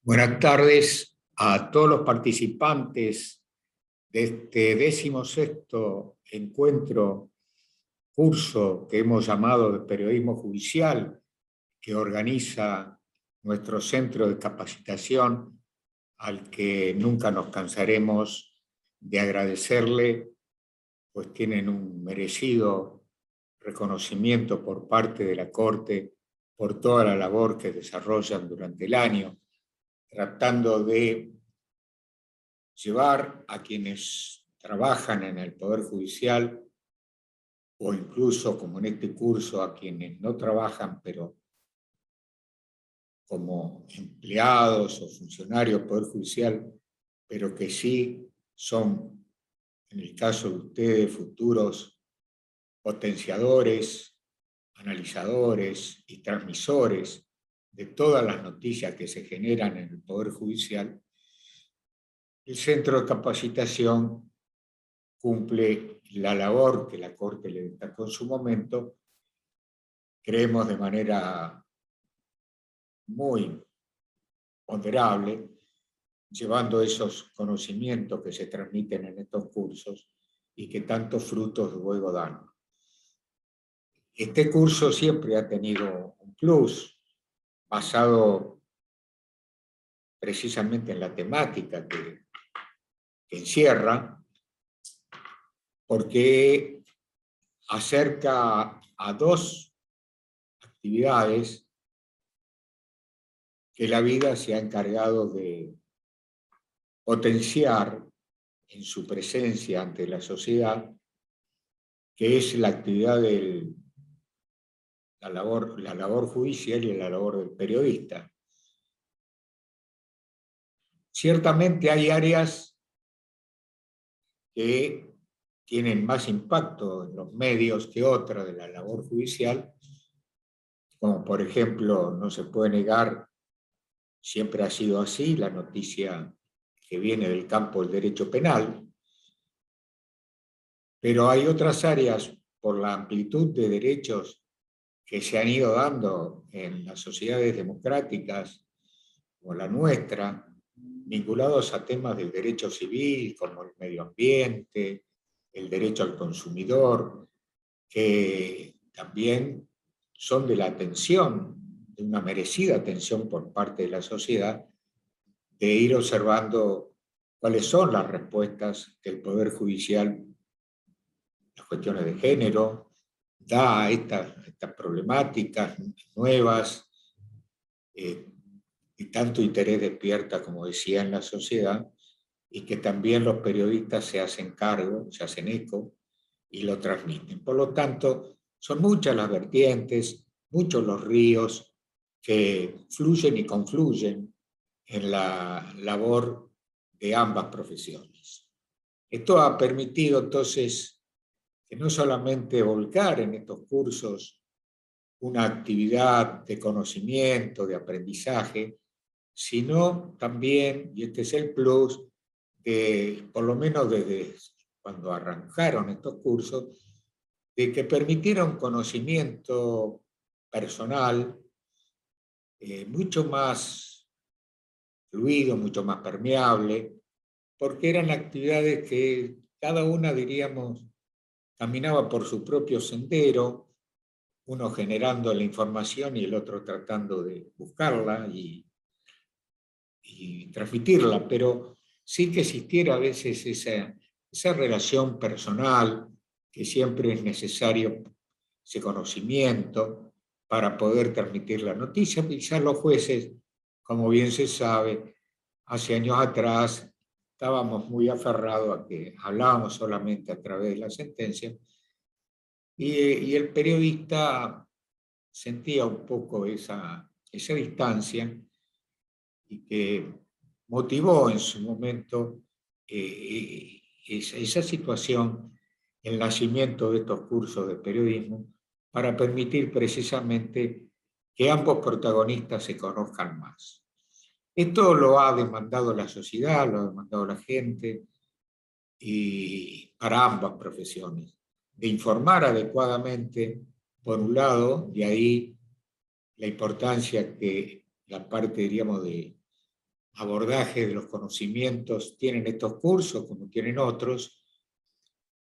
Buenas tardes a todos los participantes de este 16º encuentro, curso que hemos llamado de periodismo judicial, que organiza nuestro centro de capacitación, al que nunca nos cansaremos de agradecerle, pues tienen un merecido reconocimiento por parte de la Corte por toda la labor que desarrollan durante el año, tratando de llevar a quienes trabajan en el Poder Judicial, o incluso, como en este curso, a quienes no trabajan, pero como empleados o funcionarios del Poder Judicial, pero que sí son, en el caso de ustedes, futuros potenciadores, analizadores y transmisores de todas las noticias que se generan en el Poder Judicial. El centro de capacitación cumple la labor que la Corte le destacó en su momento, creemos de manera muy ponderable, llevando esos conocimientos que se transmiten en estos cursos y que tantos frutos luego dan. Este curso siempre ha tenido un plus, basado precisamente en la temática que encierra, porque acerca a dos actividades que la vida se ha encargado de potenciar en su presencia ante la sociedad, que es la actividad de la labor judicial y la labor del periodista. Ciertamente hay áreas que tienen más impacto en los medios que otras de la labor judicial, como por ejemplo, no se puede negar, siempre ha sido así, la noticia que viene del campo del derecho penal, pero hay otras áreas, por la amplitud de derechos que se han ido dando en las sociedades democráticas como la nuestra, vinculados a temas del derecho civil, como el medio ambiente, el derecho al consumidor, que también son de la atención, de una merecida atención por parte de la sociedad, de ir observando cuáles son las respuestas que el Poder Judicial, las cuestiones de género, da a estas problemáticas nuevas, y tanto interés despierta, como decía, en la sociedad, y que también los periodistas se hacen cargo, se hacen eco y lo transmiten. Por lo tanto, son muchas las vertientes, muchos los ríos que fluyen y confluyen en la labor de ambas profesiones. Esto ha permitido entonces que no solamente volcar en estos cursos una actividad de conocimiento, de aprendizaje, sino también, y este es el plus, de, por lo menos desde cuando arrancaron estos cursos, de que permitieron conocimiento personal mucho más fluido, mucho más permeable, porque eran actividades que cada una, diríamos, caminaba por su propio sendero, uno generando la información y el otro tratando de buscarla y transmitirla, pero sí que existiera a veces esa relación personal, que siempre es necesario ese conocimiento para poder transmitir la noticia. Quizás los jueces, como bien se sabe, hace años atrás estábamos muy aferrados a que hablábamos solamente a través de la sentencia, y el periodista sentía un poco esa distancia, y que motivó en su momento esa situación, el nacimiento de estos cursos de periodismo, para permitir precisamente que ambos protagonistas se conozcan más. Esto lo ha demandado la sociedad, lo ha demandado la gente, y para ambas profesiones, de informar adecuadamente, por un lado, y ahí la importancia que la parte, diríamos, de abordaje de los conocimientos tienen estos cursos, como tienen otros,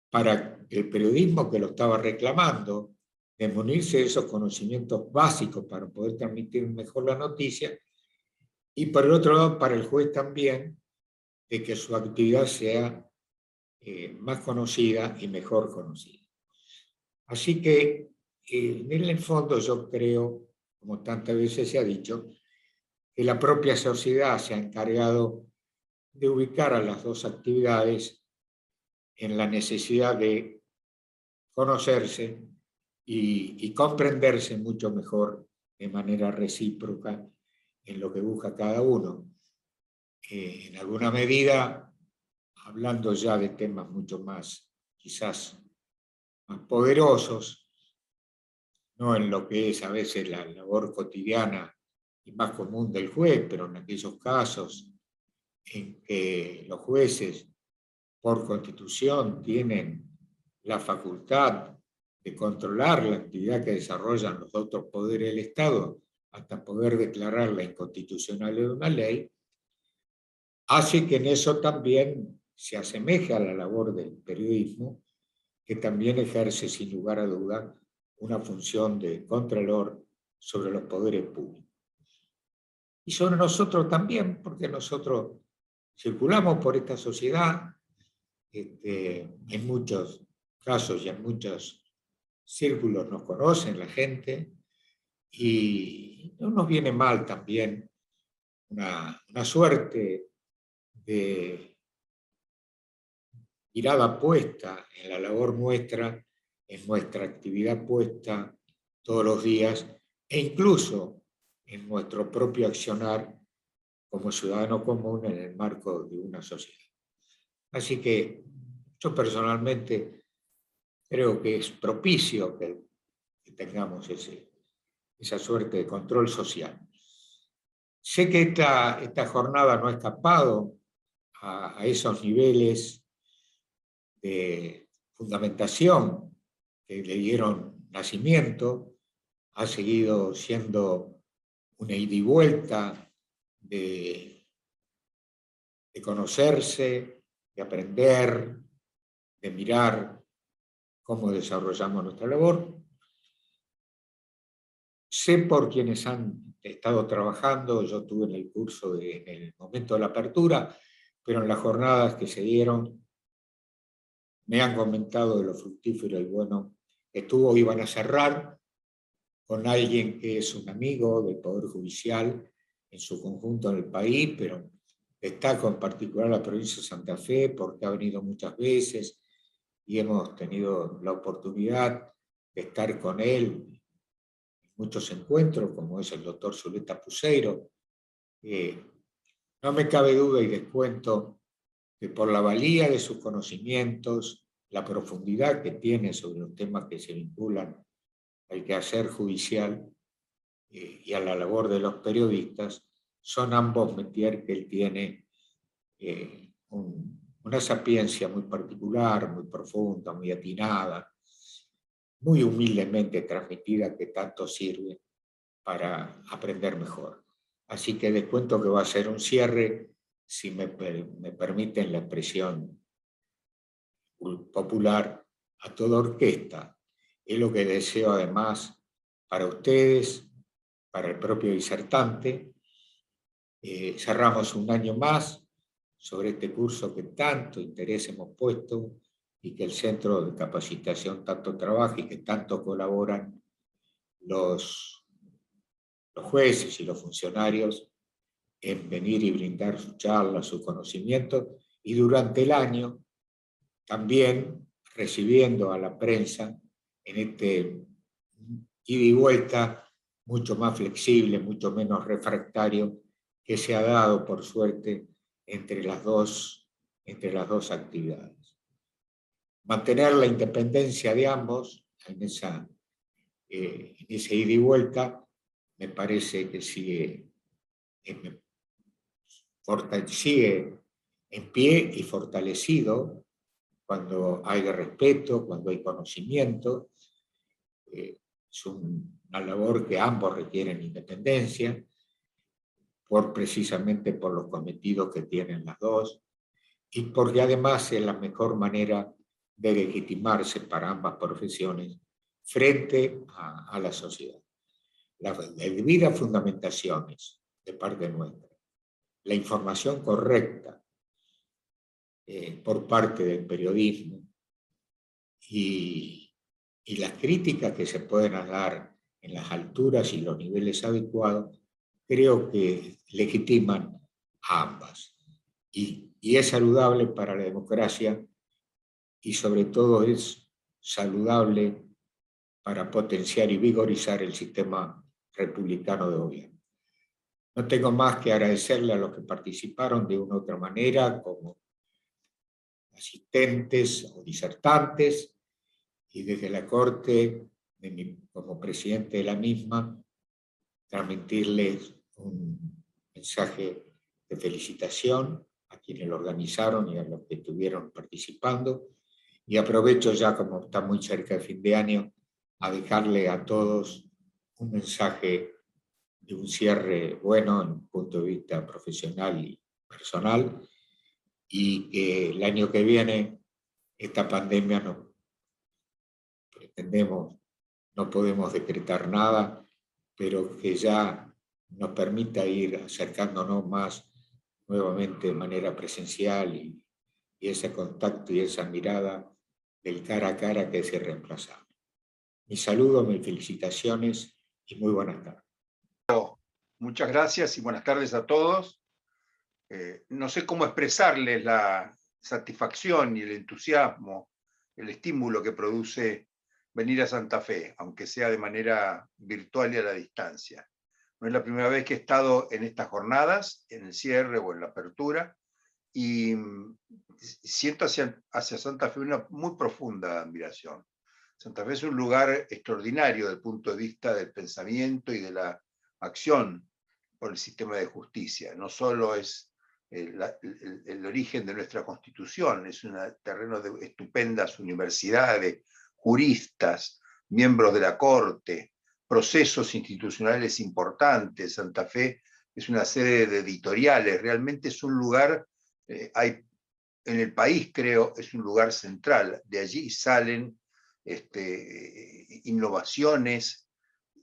para el periodismo que lo estaba reclamando, de munirse de esos conocimientos básicos para poder transmitir mejor la noticia, y por el otro lado, para el juez también, de que su actividad sea más conocida y mejor conocida. Así que, en el fondo, yo creo, como tantas veces se ha dicho, que la propia sociedad se ha encargado de ubicar a las dos actividades en la necesidad de conocerse y comprenderse mucho mejor de manera recíproca en lo que busca cada uno. En alguna medida, hablando ya de temas mucho más, quizás, más poderosos, no en lo que es a veces la labor cotidiana y más común del juez, pero en aquellos casos en que los jueces, por constitución, tienen la facultad de controlar la actividad que desarrollan los otros poderes del Estado hasta poder declarar la inconstitucionalidad de una ley, hace que en eso también se asemeje a la labor del periodismo, que también ejerce sin lugar a duda una función de contralor sobre los poderes públicos. Y sobre nosotros también, porque nosotros circulamos por esta sociedad, en muchos casos y en muchos círculos nos conocen la gente, y no nos viene mal también una suerte de mirada puesta en la labor nuestra, en nuestra actividad puesta todos los días, e incluso en nuestro propio accionar como ciudadano común en el marco de una sociedad. Así que yo personalmente creo que es propicio que tengamos esa suerte de control social. Sé que esta jornada no ha escapado a esos niveles de fundamentación que le dieron nacimiento, ha seguido siendo una ida y vuelta de conocerse, de aprender, de mirar cómo desarrollamos nuestra labor. Sé por quienes han estado trabajando, yo estuve en el curso en el momento de la apertura, pero en las jornadas que se dieron me han comentado de lo fructífero y bueno estuvo. Iban a cerrar con alguien que es un amigo del Poder Judicial en su conjunto en el país, pero destaco en particular la provincia de Santa Fe porque ha venido muchas veces y hemos tenido la oportunidad de estar con él en muchos encuentros, como es el doctor Zuleta Puseiro. No me cabe duda y descuento que por la valía de sus conocimientos, la profundidad que tiene sobre los temas que se vinculan al quehacer judicial y a la labor de los periodistas, son ambos métiers que él tiene una sapiencia muy particular, muy profunda, muy atinada, muy humildemente transmitida, que tanto sirve para aprender mejor. Así que les cuento que va a ser un cierre, si me permiten la expresión popular, a toda orquesta. Es lo que deseo además para ustedes, para el propio disertante. Cerramos un año más sobre este curso que tanto interés hemos puesto y que el Centro de Capacitación tanto trabaja y que tanto colaboran los jueces y los funcionarios en venir y brindar sus charlas, sus conocimientos, y durante el año también recibiendo a la prensa en este ida y vuelta mucho más flexible, mucho menos refractario, que se ha dado, por suerte, entre las dos actividades. Mantener la independencia de ambos en esa ida y vuelta me parece que sigue en pie y fortalecido cuando hay respeto, cuando hay conocimiento. Es una labor que ambos requieren independencia, precisamente por los cometidos que tienen las dos, y porque además es la mejor manera de legitimarse para ambas profesiones frente a la sociedad. Las debidas fundamentaciones de parte nuestra, la información correcta por parte del periodismo y las críticas que se pueden dar en las alturas y los niveles adecuados, creo que legitiman a ambas. Y es saludable para la democracia y sobre todo es saludable para potenciar y vigorizar el sistema republicano de gobierno. No tengo más que agradecerle a los que participaron de una u otra manera como asistentes o disertantes, y desde la Corte, como presidente de la misma, transmitirles un mensaje de felicitación a quienes lo organizaron y a los que estuvieron participando. Y aprovecho ya, como está muy cerca el fin de año, a dejarle a todos un mensaje de un cierre bueno en un punto de vista profesional y personal, y que el año que viene esta pandemia no pretendemos, no podemos decretar nada, pero que ya nos permita ir acercándonos más nuevamente de manera presencial y ese contacto y esa mirada del cara a cara que es irreemplazable. Mi saludo, mis felicitaciones y muy buenas tardes. Muchas gracias y buenas tardes a todos. No sé cómo expresarles la satisfacción y el entusiasmo, el estímulo que produce venir a Santa Fe, aunque sea de manera virtual y a la distancia. No es la primera vez que he estado en estas jornadas, en el cierre o en la apertura, y siento hacia Santa Fe una muy profunda admiración. Santa Fe es un lugar extraordinario desde el punto de vista del pensamiento y de la acción por el sistema de justicia. No solo es el origen de nuestra Constitución, es un terreno de estupendas universidades, juristas, miembros de la Corte, procesos institucionales importantes. Santa Fe es una sede de editoriales, realmente es un lugar, hay en el país, creo, es un lugar central. De allí salen innovaciones,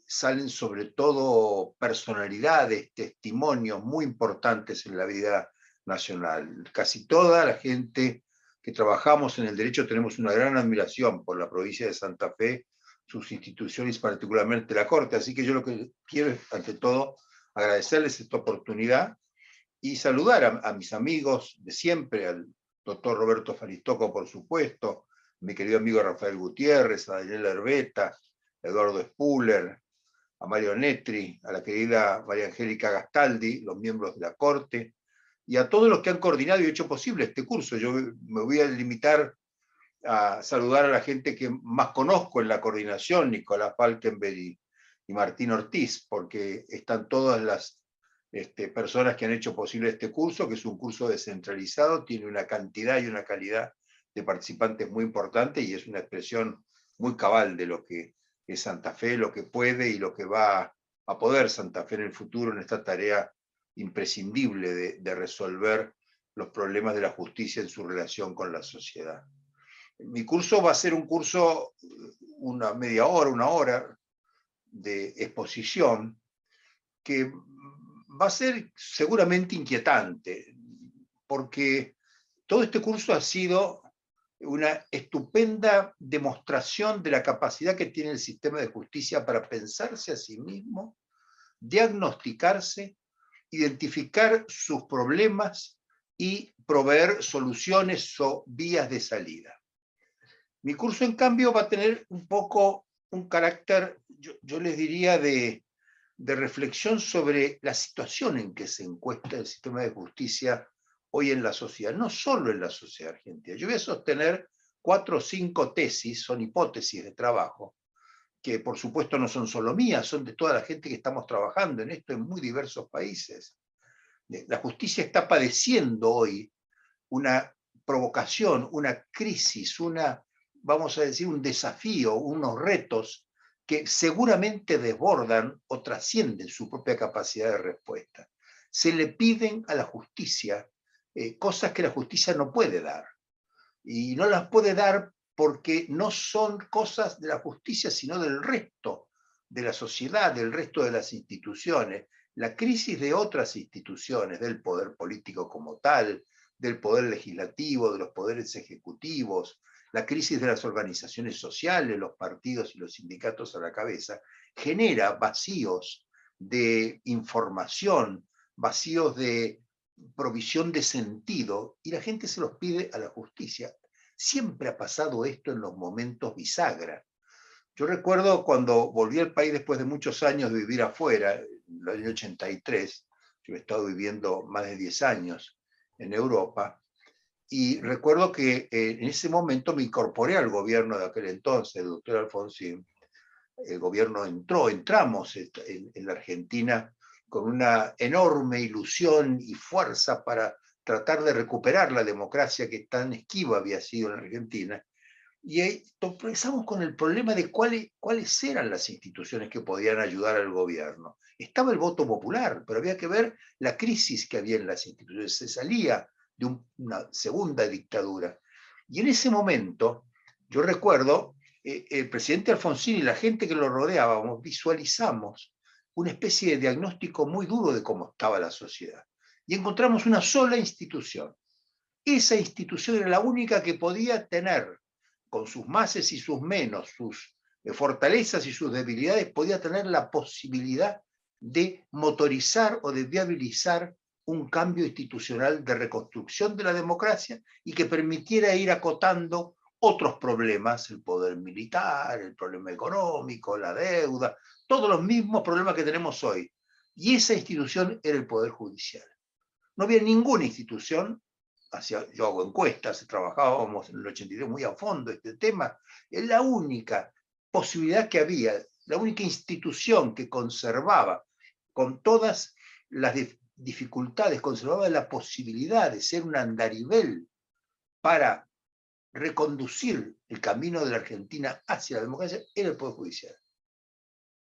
salen sobre todo personalidades, testimonios muy importantes en la vida nacional. Casi toda la gente que trabajamos en el derecho tenemos una gran admiración por la provincia de Santa Fe, sus instituciones, particularmente la Corte. Así que yo lo que quiero es, ante todo, agradecerles esta oportunidad y saludar a mis amigos de siempre, al doctor Roberto Faristoco, por supuesto, mi querido amigo Rafael Gutiérrez, a Daniel Herbeta, a Eduardo Spuller, a Mario Netri, a la querida María Angélica Gastaldi, los miembros de la Corte, y a todos los que han coordinado y hecho posible este curso. Yo me voy a limitar a saludar a la gente que más conozco en la coordinación, Nicolás Falkenberg y Martín Ortiz, porque están todas las personas que han hecho posible este curso, que es un curso descentralizado, tiene una cantidad y una calidad de participantes muy importante y es una expresión muy cabal de lo que es Santa Fe, lo que puede y lo que va a poder Santa Fe en el futuro en esta tarea imprescindible de resolver los problemas de la justicia en su relación con la sociedad. Mi curso va a ser un curso, una media hora, una hora de exposición, que va a ser seguramente inquietante, porque todo este curso ha sido una estupenda demostración de la capacidad que tiene el sistema de justicia para pensarse a sí mismo, diagnosticarse, identificar sus problemas y proveer soluciones o vías de salida. Mi curso, en cambio, va a tener un poco un carácter, yo les diría, de reflexión sobre la situación en que se encuentra el sistema de justicia hoy en la sociedad, no solo en la sociedad argentina. Yo voy a sostener 4 o 5 tesis, son hipótesis de trabajo, que por supuesto no son solo mías, son de toda la gente que estamos trabajando en esto en muy diversos países. La justicia está padeciendo hoy una provocación, una crisis, vamos a decir, un desafío, unos retos que seguramente desbordan o trascienden su propia capacidad de respuesta. se le piden a la justicia cosas que la justicia no puede dar. Y no las puede dar porque no son cosas de la justicia, sino del resto de la sociedad, del resto de las instituciones. La crisis de otras instituciones, del poder político como tal, del poder legislativo, de los poderes ejecutivos, la crisis de las organizaciones sociales, los partidos y los sindicatos a la cabeza, genera vacíos de información, vacíos de provisión de sentido, y la gente se los pide a la justicia. Siempre ha pasado esto en los momentos bisagra. Yo recuerdo cuando volví al país después de muchos años de vivir afuera, en el año 83, yo he estado viviendo más de 10 años en Europa, y recuerdo que en ese momento me incorporé al gobierno de aquel entonces, el doctor Alfonsín. El gobierno entramos en la Argentina con una enorme ilusión y fuerza para tratar de recuperar la democracia que tan esquiva había sido en la Argentina. Y ahí empezamos con el problema de cuáles eran las instituciones que podían ayudar al gobierno. Estaba el voto popular, pero había que ver la crisis que había en las instituciones. Se salía de una segunda dictadura. Y en ese momento, yo recuerdo, el presidente Alfonsín y la gente que lo rodeábamos visualizamos una especie de diagnóstico muy duro de cómo estaba la sociedad. Y encontramos una sola institución. Esa institución era la única que podía tener, con sus máses y sus menos, sus fortalezas y sus debilidades, podía tener la posibilidad de motorizar o de viabilizar un cambio institucional de reconstrucción de la democracia y que permitiera ir acotando otros problemas, el poder militar, el problema económico, la deuda, todos los mismos problemas que tenemos hoy. Y esa institución era el Poder Judicial. No había ninguna institución, yo hago encuestas, trabajábamos en el 83 muy a fondo este tema, es la única posibilidad que había, la única institución que conservaba, con todas las dificultades, conservaba la posibilidad de ser un andarivel para reconducir el camino de la Argentina hacia la democracia, era el Poder Judicial.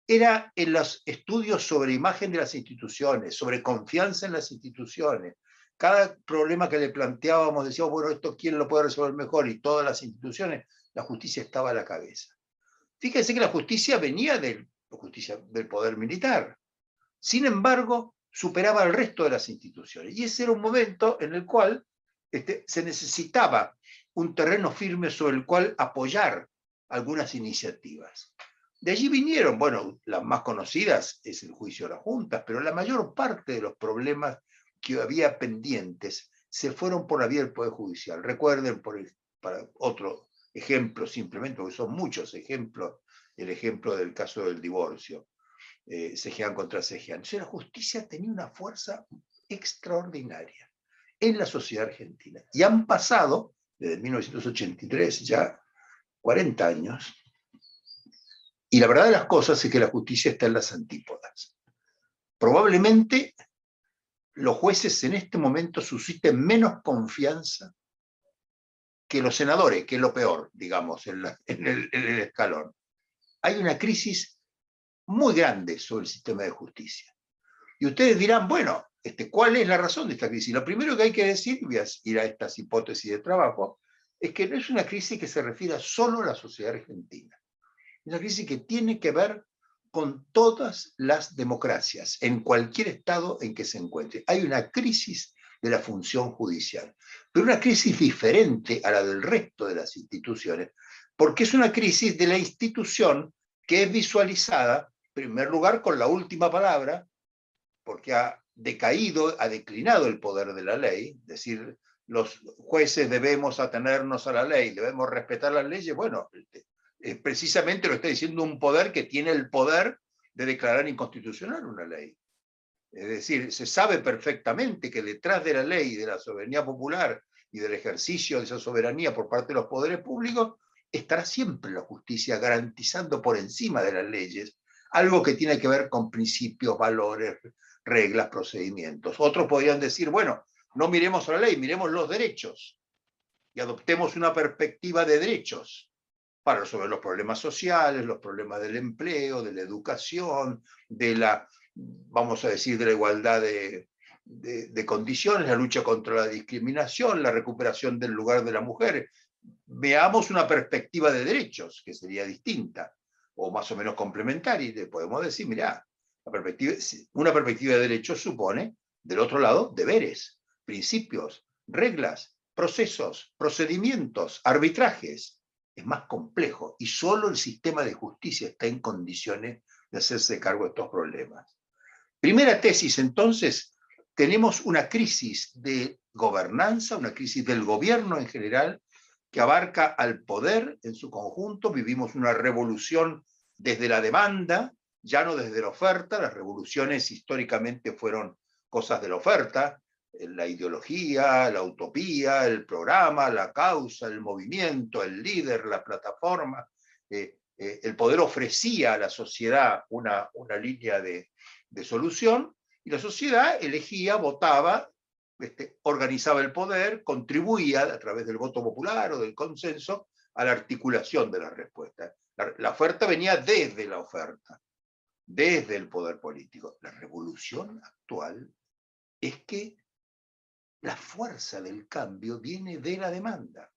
Era en los estudios sobre imagen de las instituciones, sobre confianza en las instituciones. Cada problema que le planteábamos decíamos, bueno, esto quién lo puede resolver mejor, y todas las instituciones, la justicia estaba a la cabeza. Fíjense que la justicia venía del poder militar. Sin embargo, superaba al resto de las instituciones. Y ese era un momento en el cual se necesitaba un terreno firme sobre el cual apoyar algunas iniciativas. De allí vinieron, bueno, las más conocidas es el juicio de las juntas, pero la mayor parte de los problemas que había pendientes se fueron por la vía del Poder Judicial. Recuerden, para otro ejemplo simplemente, porque son muchos ejemplos, el ejemplo del caso del divorcio, Cejean contra Cejean. O sea, la justicia tenía una fuerza extraordinaria en la sociedad argentina. Y han pasado, desde 1983, ya 40 años, y la verdad de las cosas es que la justicia está en las antípodas. Probablemente los jueces en este momento susciten menos confianza que los senadores, que es lo peor, digamos, en el escalón. Hay una crisis muy grande sobre el sistema de justicia. Y ustedes dirán, bueno, ¿cuál es la razón de esta crisis? Lo primero que hay que decir, voy a ir a estas hipótesis de trabajo, es que no es una crisis que se refiera solo a la sociedad argentina. Es una crisis que tiene que ver con todas las democracias, en cualquier estado en que se encuentre. Hay una crisis de la función judicial, pero una crisis diferente a la del resto de las instituciones, porque es una crisis de la institución que es visualizada, en primer lugar, con la última palabra, porque ha declinado el poder de la ley, es decir, los jueces debemos atenernos a la ley, debemos respetar las leyes. Bueno, precisamente lo está diciendo un poder que tiene el poder de declarar inconstitucional una ley. Es decir, se sabe perfectamente que detrás de la ley, de la soberanía popular y del ejercicio de esa soberanía por parte de los poderes públicos, estará siempre la justicia garantizando por encima de las leyes algo que tiene que ver con principios, valores, reglas, procedimientos. Otros podrían decir, bueno, no miremos a la ley, miremos los derechos y adoptemos una perspectiva de derechos para resolver los problemas sociales, los problemas del empleo, de la educación, de la, vamos a decir, de la igualdad de de condiciones, la lucha contra la discriminación, la recuperación del lugar de la mujer. Veamos una perspectiva de derechos, que sería distinta, o más o menos complementaria, y le podemos decir, mirá, una perspectiva de derechos supone, del otro lado, deberes, principios, reglas, procesos, procedimientos, arbitrajes. Es más complejo, y solo el sistema de justicia está en condiciones de hacerse cargo de estos problemas. Primera tesis, entonces, tenemos una crisis de gobernanza, una crisis del gobierno en general, que abarca al poder en su conjunto. Vivimos una revolución desde la demanda, ya no desde la oferta. Las revoluciones históricamente fueron cosas de la oferta, la ideología, la utopía, el programa, la causa, el movimiento, el líder, la plataforma. El poder ofrecía a la sociedad una línea de solución, y la sociedad elegía, votaba, organizaba el poder, contribuía a través del voto popular o del consenso a la articulación de la respuesta. La oferta venía desde la oferta, desde el poder político. La revolución actual es que la fuerza del cambio viene de la demanda.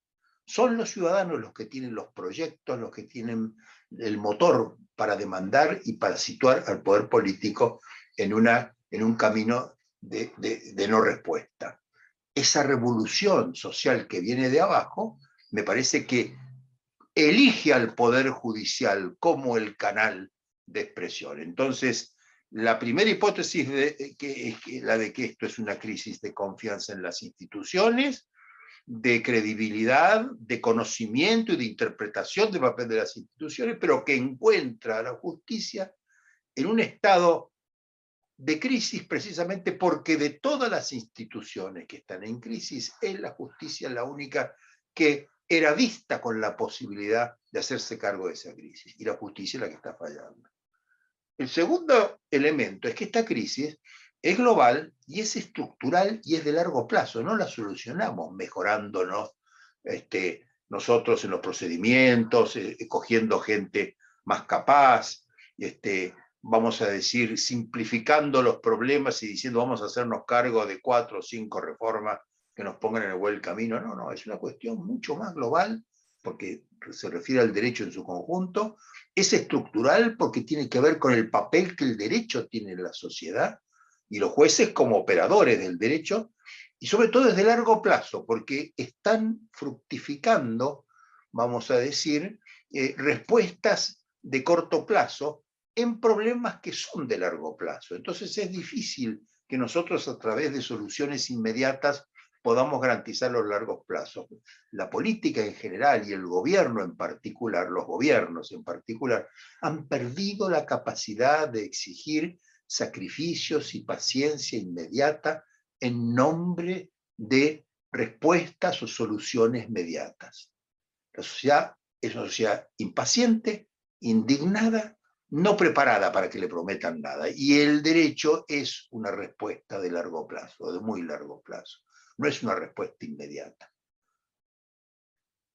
Son los ciudadanos los que tienen los proyectos, los que tienen el motor para demandar y para situar al poder político en un camino de no respuesta. Esa revolución social que viene de abajo, me parece que elige al Poder Judicial como el canal de expresión. Entonces, la primera hipótesis es la de que esto es una crisis de confianza en las instituciones, de credibilidad, de conocimiento y de interpretación del papel de las instituciones, pero que encuentra a la justicia en un estado de crisis precisamente porque de todas las instituciones que están en crisis, es la justicia la única que era vista con la posibilidad de hacerse cargo de esa crisis, y la justicia es la que está fallando. El segundo elemento es que esta crisis es global y es estructural y es de largo plazo. No la solucionamos mejorándonos nosotros en los procedimientos, cogiendo gente más capaz, vamos a decir, simplificando los problemas y diciendo vamos a hacernos cargo de 4 o 5 reformas que nos pongan en el buen camino. No, no, es una cuestión mucho más global, porque se refiere al derecho en su conjunto. Es estructural porque tiene que ver con el papel que el derecho tiene en la sociedad, y los jueces como operadores del derecho, y sobre todo es de largo plazo, porque están fructificando, vamos a decir, respuestas de corto plazo en problemas que son de largo plazo. Entonces es difícil que nosotros a través de soluciones inmediatas podamos garantizar los largos plazos. La política en general y el gobierno en particular, los gobiernos en particular, han perdido la capacidad de exigir sacrificios y paciencia inmediata en nombre de respuestas o soluciones inmediatas. La sociedad es una sociedad impaciente, indignada, no preparada para que le prometan nada. Y el derecho es una respuesta de largo plazo, de muy largo plazo. No es una respuesta inmediata.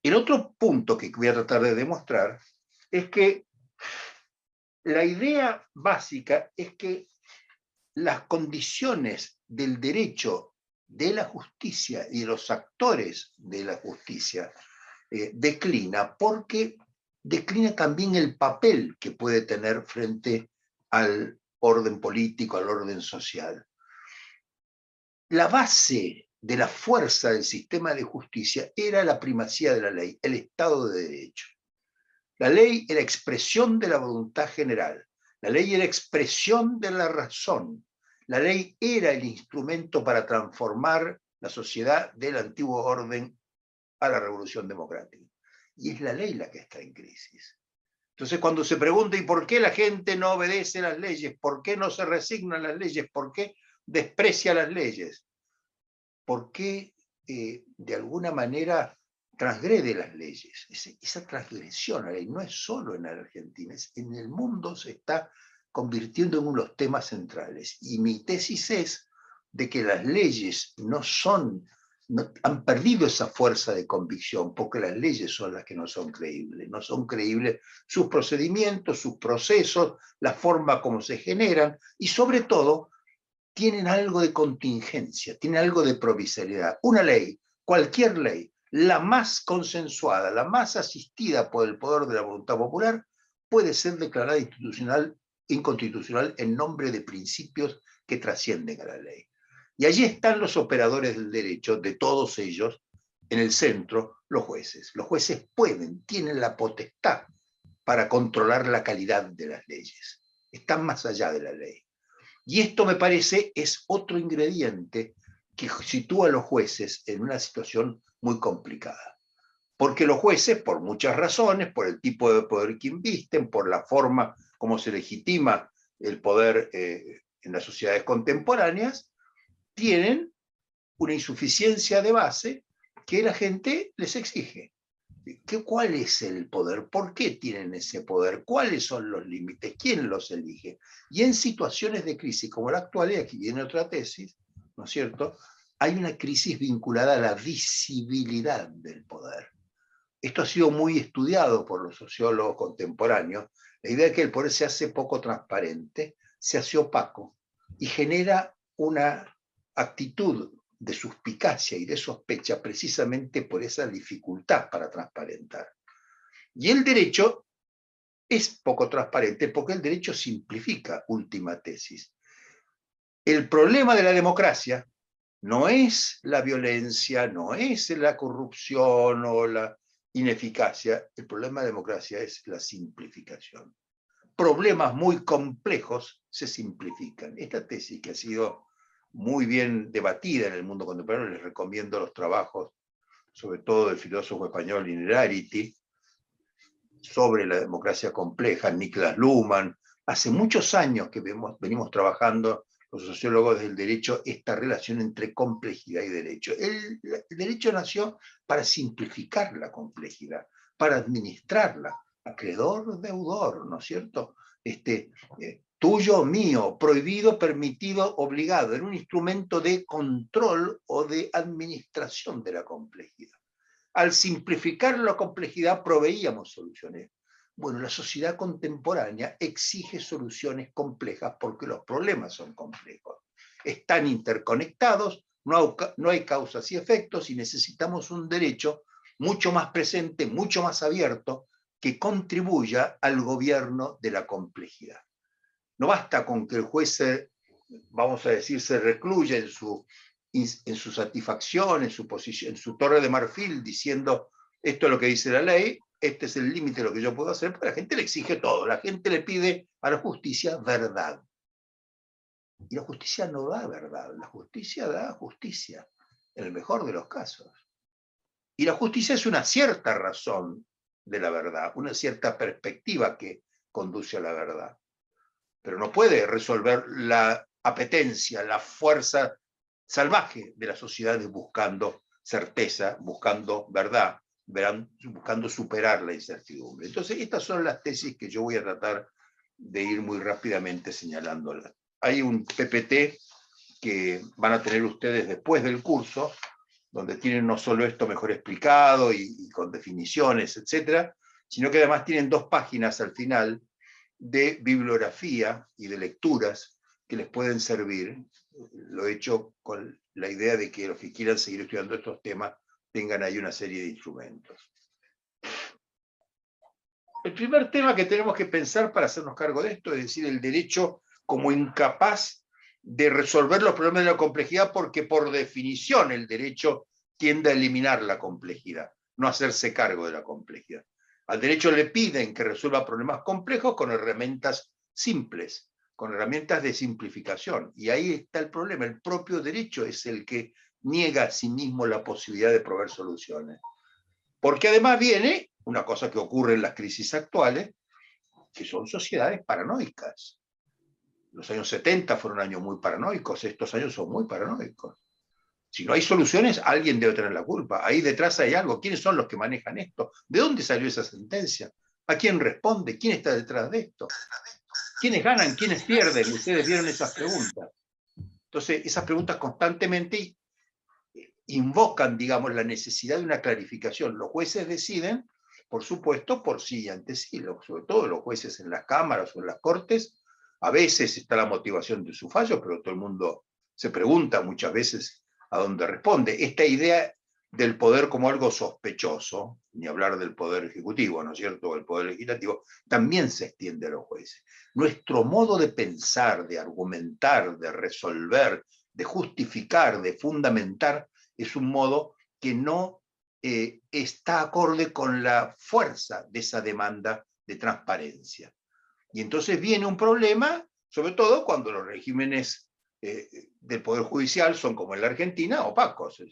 El otro punto que voy a tratar de demostrar es que la idea básica es que las condiciones del derecho, de la justicia y de los actores de la justicia declina porque declina también el papel que puede tener frente al orden político, al orden social. La base de la fuerza del sistema de justicia era la primacía de la ley, el Estado de Derecho. La ley era expresión de la voluntad general, la ley era expresión de la razón, la ley era el instrumento para transformar la sociedad del antiguo orden a la revolución democrática. Y es la ley la que está en crisis. Entonces, cuando se pregunta ¿y por qué la gente no obedece las leyes? ¿Por qué no se resignan las leyes? ¿Por qué desprecia las leyes? ¿Por qué de alguna manera transgrede las leyes? Esa transgresión a la ley no es solo en Argentina, en el mundo se está convirtiendo en uno de los temas centrales. Y mi tesis es de que las leyes han perdido esa fuerza de convicción, porque las leyes son las que no son creíbles. No son creíbles sus procedimientos, sus procesos, la forma como se generan, y sobre todo tienen algo de contingencia, tienen algo de provisoriedad. Una ley, cualquier ley, la más consensuada, la más asistida por el poder de la voluntad popular, puede ser declarada inconstitucional en nombre de principios que trascienden a la ley. Y allí están los operadores del derecho, de todos ellos, en el centro, los jueces. Los jueces pueden, tienen la potestad para controlar la calidad de las leyes. Están más allá de la ley. Y esto, me parece, es otro ingrediente que sitúa a los jueces en una situación muy complicada. Porque los jueces, por muchas razones, por el tipo de poder que invisten, por la forma como se legitima el poder en las sociedades contemporáneas, tienen una insuficiencia de base que la gente les exige. ¿Cuál es el poder? ¿Por qué tienen ese poder? ¿Cuáles son los límites? ¿Quién los elige? Y en situaciones de crisis como la actual, y aquí viene otra tesis, ¿no es cierto? Hay una crisis vinculada a la visibilidad del poder. Esto ha sido muy estudiado por los sociólogos contemporáneos. La idea es que el poder se hace poco transparente, se hace opaco y genera una actitud de suspicacia y de sospecha precisamente por esa dificultad para transparentar. Y el derecho es poco transparente porque el derecho simplifica, última tesis. El problema de la democracia no es la violencia, no es la corrupción o la ineficacia. El problema de la democracia es la simplificación. Problemas muy complejos se simplifican. Esta tesis, que ha sido muy bien debatida en el mundo contemporáneo, les recomiendo los trabajos, sobre todo del filósofo español Innerarity, sobre la democracia compleja, Niklas Luhmann. Hace muchos años que venimos trabajando los sociólogos del derecho esta relación entre complejidad y derecho. El derecho nació para simplificar la complejidad, para administrarla, acreedor, deudor, ¿no es cierto? Tuyo, mío, prohibido, permitido, obligado. Era un instrumento de control o de administración de la complejidad. Al simplificar la complejidad proveíamos soluciones. Bueno, la sociedad contemporánea exige soluciones complejas porque los problemas son complejos. Están interconectados, no hay causas y efectos y necesitamos un derecho mucho más presente, mucho más abierto, que contribuya al gobierno de la complejidad. No basta con que el juez, vamos a decir, se recluya en su satisfacción, en su posición, en su torre de marfil, diciendo esto es lo que dice la ley, este es el límite de lo que yo puedo hacer, porque la gente le exige todo, la gente le pide a la justicia verdad. Y la justicia no da verdad, la justicia da justicia, en el mejor de los casos. Y la justicia es una cierta razón de la verdad, una cierta perspectiva que conduce a la verdad. Pero no puede resolver la apetencia, la fuerza salvaje de las sociedades buscando certeza, buscando verdad, buscando superar la incertidumbre. Entonces, estas son las tesis que yo voy a tratar de ir muy rápidamente señalándolas. Hay un PPT que van a tener ustedes después del curso, donde tienen no solo esto mejor explicado y con definiciones, etcétera, sino que además tienen 2 páginas al final de bibliografía y de lecturas que les pueden servir. Lo he hecho con la idea de que los que quieran seguir estudiando estos temas tengan ahí una serie de instrumentos. El primer tema que tenemos que pensar para hacernos cargo de esto es decir, el derecho como incapaz de resolver los problemas de la complejidad, porque por definición el derecho tiende a eliminar la complejidad, no hacerse cargo de la complejidad. Al derecho le piden que resuelva problemas complejos con herramientas simples, con herramientas de simplificación. Y ahí está el problema. El propio derecho es el que niega a sí mismo la posibilidad de proveer soluciones. Porque además viene una cosa que ocurre en las crisis actuales, que son sociedades paranoicas. Los años 70 fueron años muy paranoicos, estos años son muy paranoicos. Si no hay soluciones, alguien debe tener la culpa. Ahí detrás hay algo. ¿Quiénes son los que manejan esto? ¿De dónde salió esa sentencia? ¿A quién responde? ¿Quién está detrás de esto? ¿Quiénes ganan? ¿Quiénes pierden? Ustedes vieron esas preguntas. Entonces, esas preguntas constantemente invocan, digamos, la necesidad de una clarificación. Los jueces deciden, por supuesto, por sí y ante sí, sobre todo los jueces en las cámaras o en las cortes, A veces está la motivación de su fallo, pero todo el mundo se pregunta muchas veces a dónde responde. Esta idea del poder como algo sospechoso, ni hablar del poder ejecutivo, ¿no es cierto?, o el poder legislativo, también se extiende a los jueces. Nuestro modo de pensar, de argumentar, de resolver, de justificar, de fundamentar, es un modo que no está acorde con la fuerza de esa demanda de transparencia. Y entonces viene un problema, sobre todo cuando los regímenes del Poder Judicial son, como en la Argentina, opacos.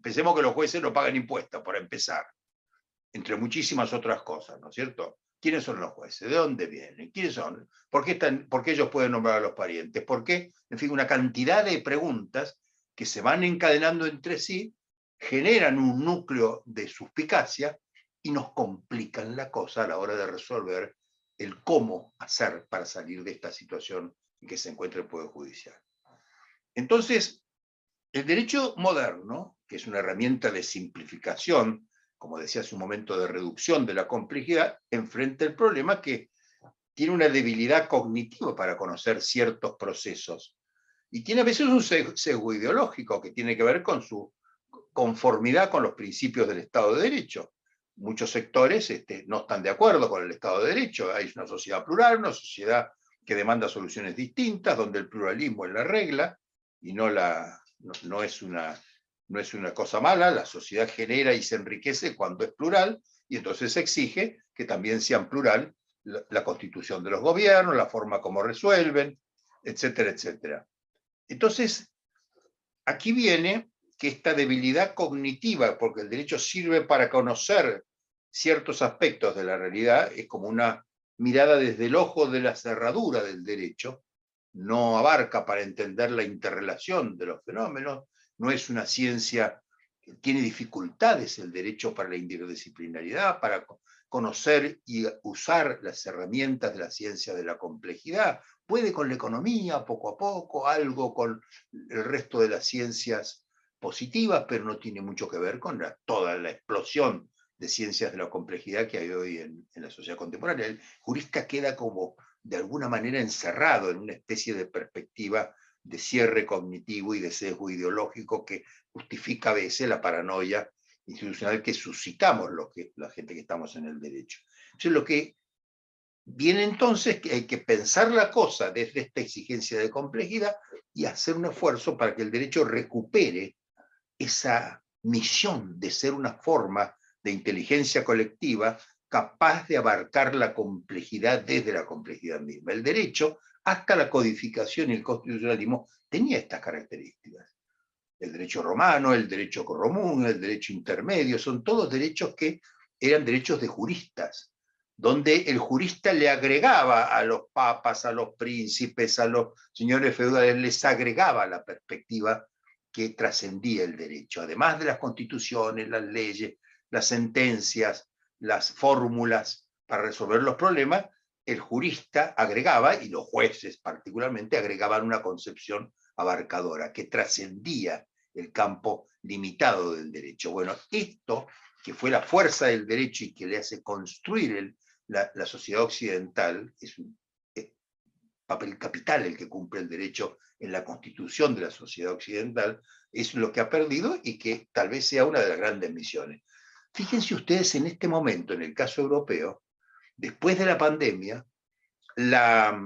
Pensemos que los jueces no pagan impuestos, para empezar, entre muchísimas otras cosas, ¿no es cierto? ¿Quiénes son los jueces? ¿De dónde vienen? ¿Quiénes son? ¿Por qué ellos pueden nombrar a los parientes? ¿Por qué? En fin, una cantidad de preguntas que se van encadenando entre sí, generan un núcleo de suspicacia y nos complican la cosa a la hora de resolver el cómo hacer para salir de esta situación en que se encuentra el Poder Judicial. Entonces, el derecho moderno, que es una herramienta de simplificación, como decía hace un momento, de reducción de la complejidad, enfrenta el problema que tiene una debilidad cognitiva para conocer ciertos procesos. Y tiene a veces un sesgo ideológico que tiene que ver con su conformidad con los principios del Estado de Derecho. Muchos sectores no están de acuerdo con el Estado de Derecho. Hay una sociedad plural, una sociedad que demanda soluciones distintas, donde el pluralismo es la regla y no es una cosa mala. La sociedad genera y se enriquece cuando es plural, y entonces se exige que también sean plural la constitución de los gobiernos, la forma como resuelven, etcétera, etcétera. Entonces, aquí viene que esta debilidad cognitiva, porque el derecho sirve para conocer ciertos aspectos de la realidad, es como una mirada desde el ojo de la cerradura del derecho, no abarca para entender la interrelación de los fenómenos, no es una ciencia que tiene dificultades el derecho para la interdisciplinaridad, para conocer y usar las herramientas de la ciencia de la complejidad. Puede con la economía, poco a poco, algo con el resto de las ciencias positivas, pero no tiene mucho que ver con toda la explosión de ciencias de la complejidad que hay hoy en la sociedad contemporánea. El jurista queda como de alguna manera encerrado en una especie de perspectiva de cierre cognitivo y de sesgo ideológico que justifica a veces la paranoia institucional que suscitamos la gente que estamos en el derecho. Entonces, lo que viene entonces que hay que pensar la cosa desde esta exigencia de complejidad y hacer un esfuerzo para que el derecho recupere esa misión de ser una forma de inteligencia colectiva capaz de abarcar la complejidad desde la complejidad misma. El derecho, hasta la codificación y el constitucionalismo, tenía estas características. El derecho romano, el derecho común, el derecho intermedio, son todos derechos que eran derechos de juristas, donde el jurista le agregaba a los papas, a los príncipes, a los señores feudales, les agregaba la perspectiva que trascendía el derecho. Además de las constituciones, las leyes, las sentencias, las fórmulas para resolver los problemas, el jurista agregaba, y los jueces particularmente, agregaban una concepción abarcadora que trascendía el campo limitado del derecho. Bueno, esto, que fue la fuerza del derecho y que le hace construir la sociedad occidental, es un papel capital el que cumple el derecho en la constitución de la sociedad occidental, es lo que ha perdido y que tal vez sea una de las grandes misiones. Fíjense ustedes en este momento, en el caso europeo, después de la pandemia, la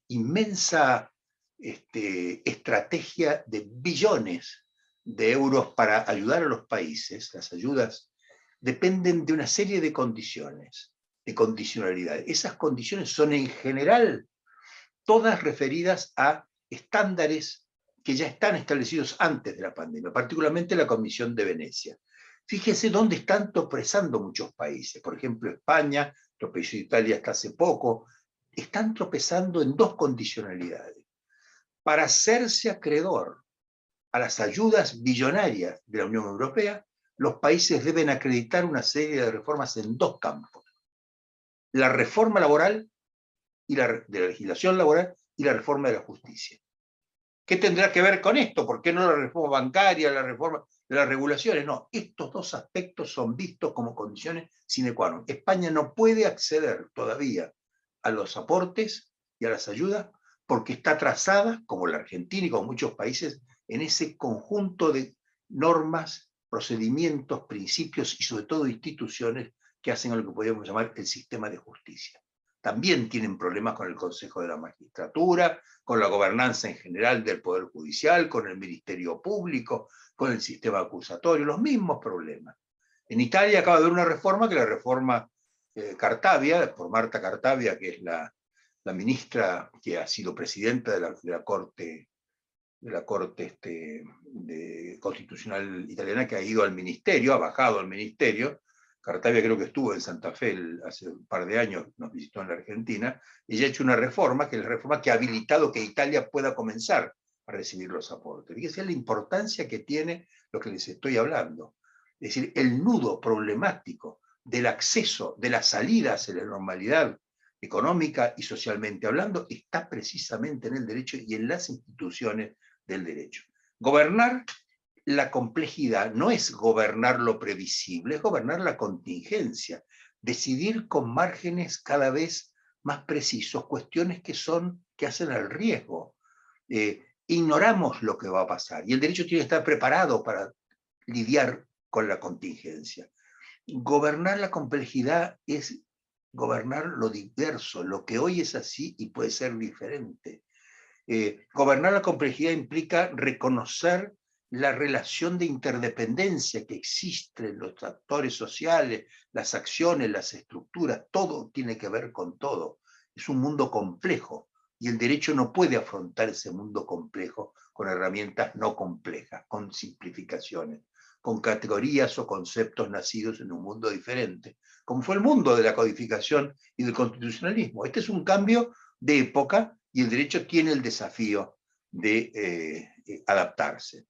inmensa estrategia de billones de euros para ayudar a los países, las ayudas, dependen de una serie de condiciones, de condicionalidades. Esas condiciones son en general todas referidas a estándares que ya están establecidos antes de la pandemia, particularmente la Comisión de Venecia. Fíjense dónde están tropezando muchos países. Por ejemplo, España, tropezó Italia hasta hace poco, están tropezando en dos condicionalidades. Para hacerse acreedor a las ayudas billonarias de la Unión Europea, los países deben acreditar una serie de reformas en dos campos: la reforma laboral y de la legislación laboral y la reforma de la justicia. ¿Qué tendrá que ver con esto? ¿Por qué no la reforma bancaria, la reforma de las regulaciones? No, estos dos aspectos son vistos como condiciones sine qua non. España no puede acceder todavía a los aportes y a las ayudas, porque está trazada, como la Argentina y como muchos países, en ese conjunto de normas, procedimientos, principios y sobre todo instituciones que hacen a lo que podríamos llamar el sistema de justicia. También tienen problemas con el Consejo de la Magistratura, con la gobernanza en general del Poder Judicial, con el Ministerio Público, con el sistema acusatorio, los mismos problemas. En Italia acaba de haber una reforma, que la reforma Cartabia, por Marta Cartabia, que es la ministra que ha sido presidenta de la Corte Constitucional Italiana, que ha ido al ministerio, ha bajado al ministerio. Cartabia creo que estuvo en Santa Fe hace un par de años, nos visitó en la Argentina. Ella ha hecho una reforma, que es la reforma que ha habilitado que Italia pueda comenzar a recibir los aportes. Fíjense la importancia que tiene lo que les estoy hablando. Es decir, el nudo problemático del acceso, de la salida hacia la normalidad económica y socialmente hablando, está precisamente en el derecho y en las instituciones del derecho. Gobernar la complejidad no es gobernar lo previsible, es gobernar la contingencia, decidir con márgenes cada vez más precisos cuestiones que hacen al riesgo. Ignoramos lo que va a pasar y el derecho tiene que estar preparado para lidiar con la contingencia. Gobernar la complejidad es gobernar lo diverso, lo que hoy es así y puede ser diferente. Gobernar la complejidad implica reconocer la relación de interdependencia que existe en los actores sociales, las acciones, las estructuras, todo tiene que ver con todo. Es un mundo complejo y el derecho no puede afrontar ese mundo complejo con herramientas no complejas, con simplificaciones, con categorías o conceptos nacidos en un mundo diferente, como fue el mundo de la codificación y del constitucionalismo. Este es un cambio de época y el derecho tiene el desafío de adaptarse.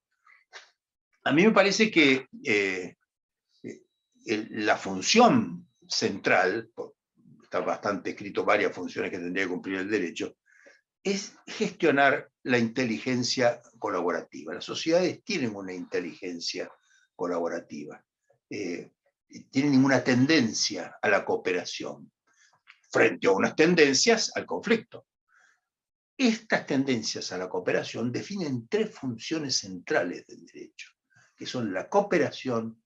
A mí me parece que la función central, está bastante escrito varias funciones que tendría que cumplir el derecho, es gestionar la inteligencia colaborativa. Las sociedades tienen una inteligencia colaborativa, tienen una tendencia a la cooperación frente a unas tendencias al conflicto. Estas tendencias a la cooperación definen tres funciones centrales del derecho, que son la cooperación,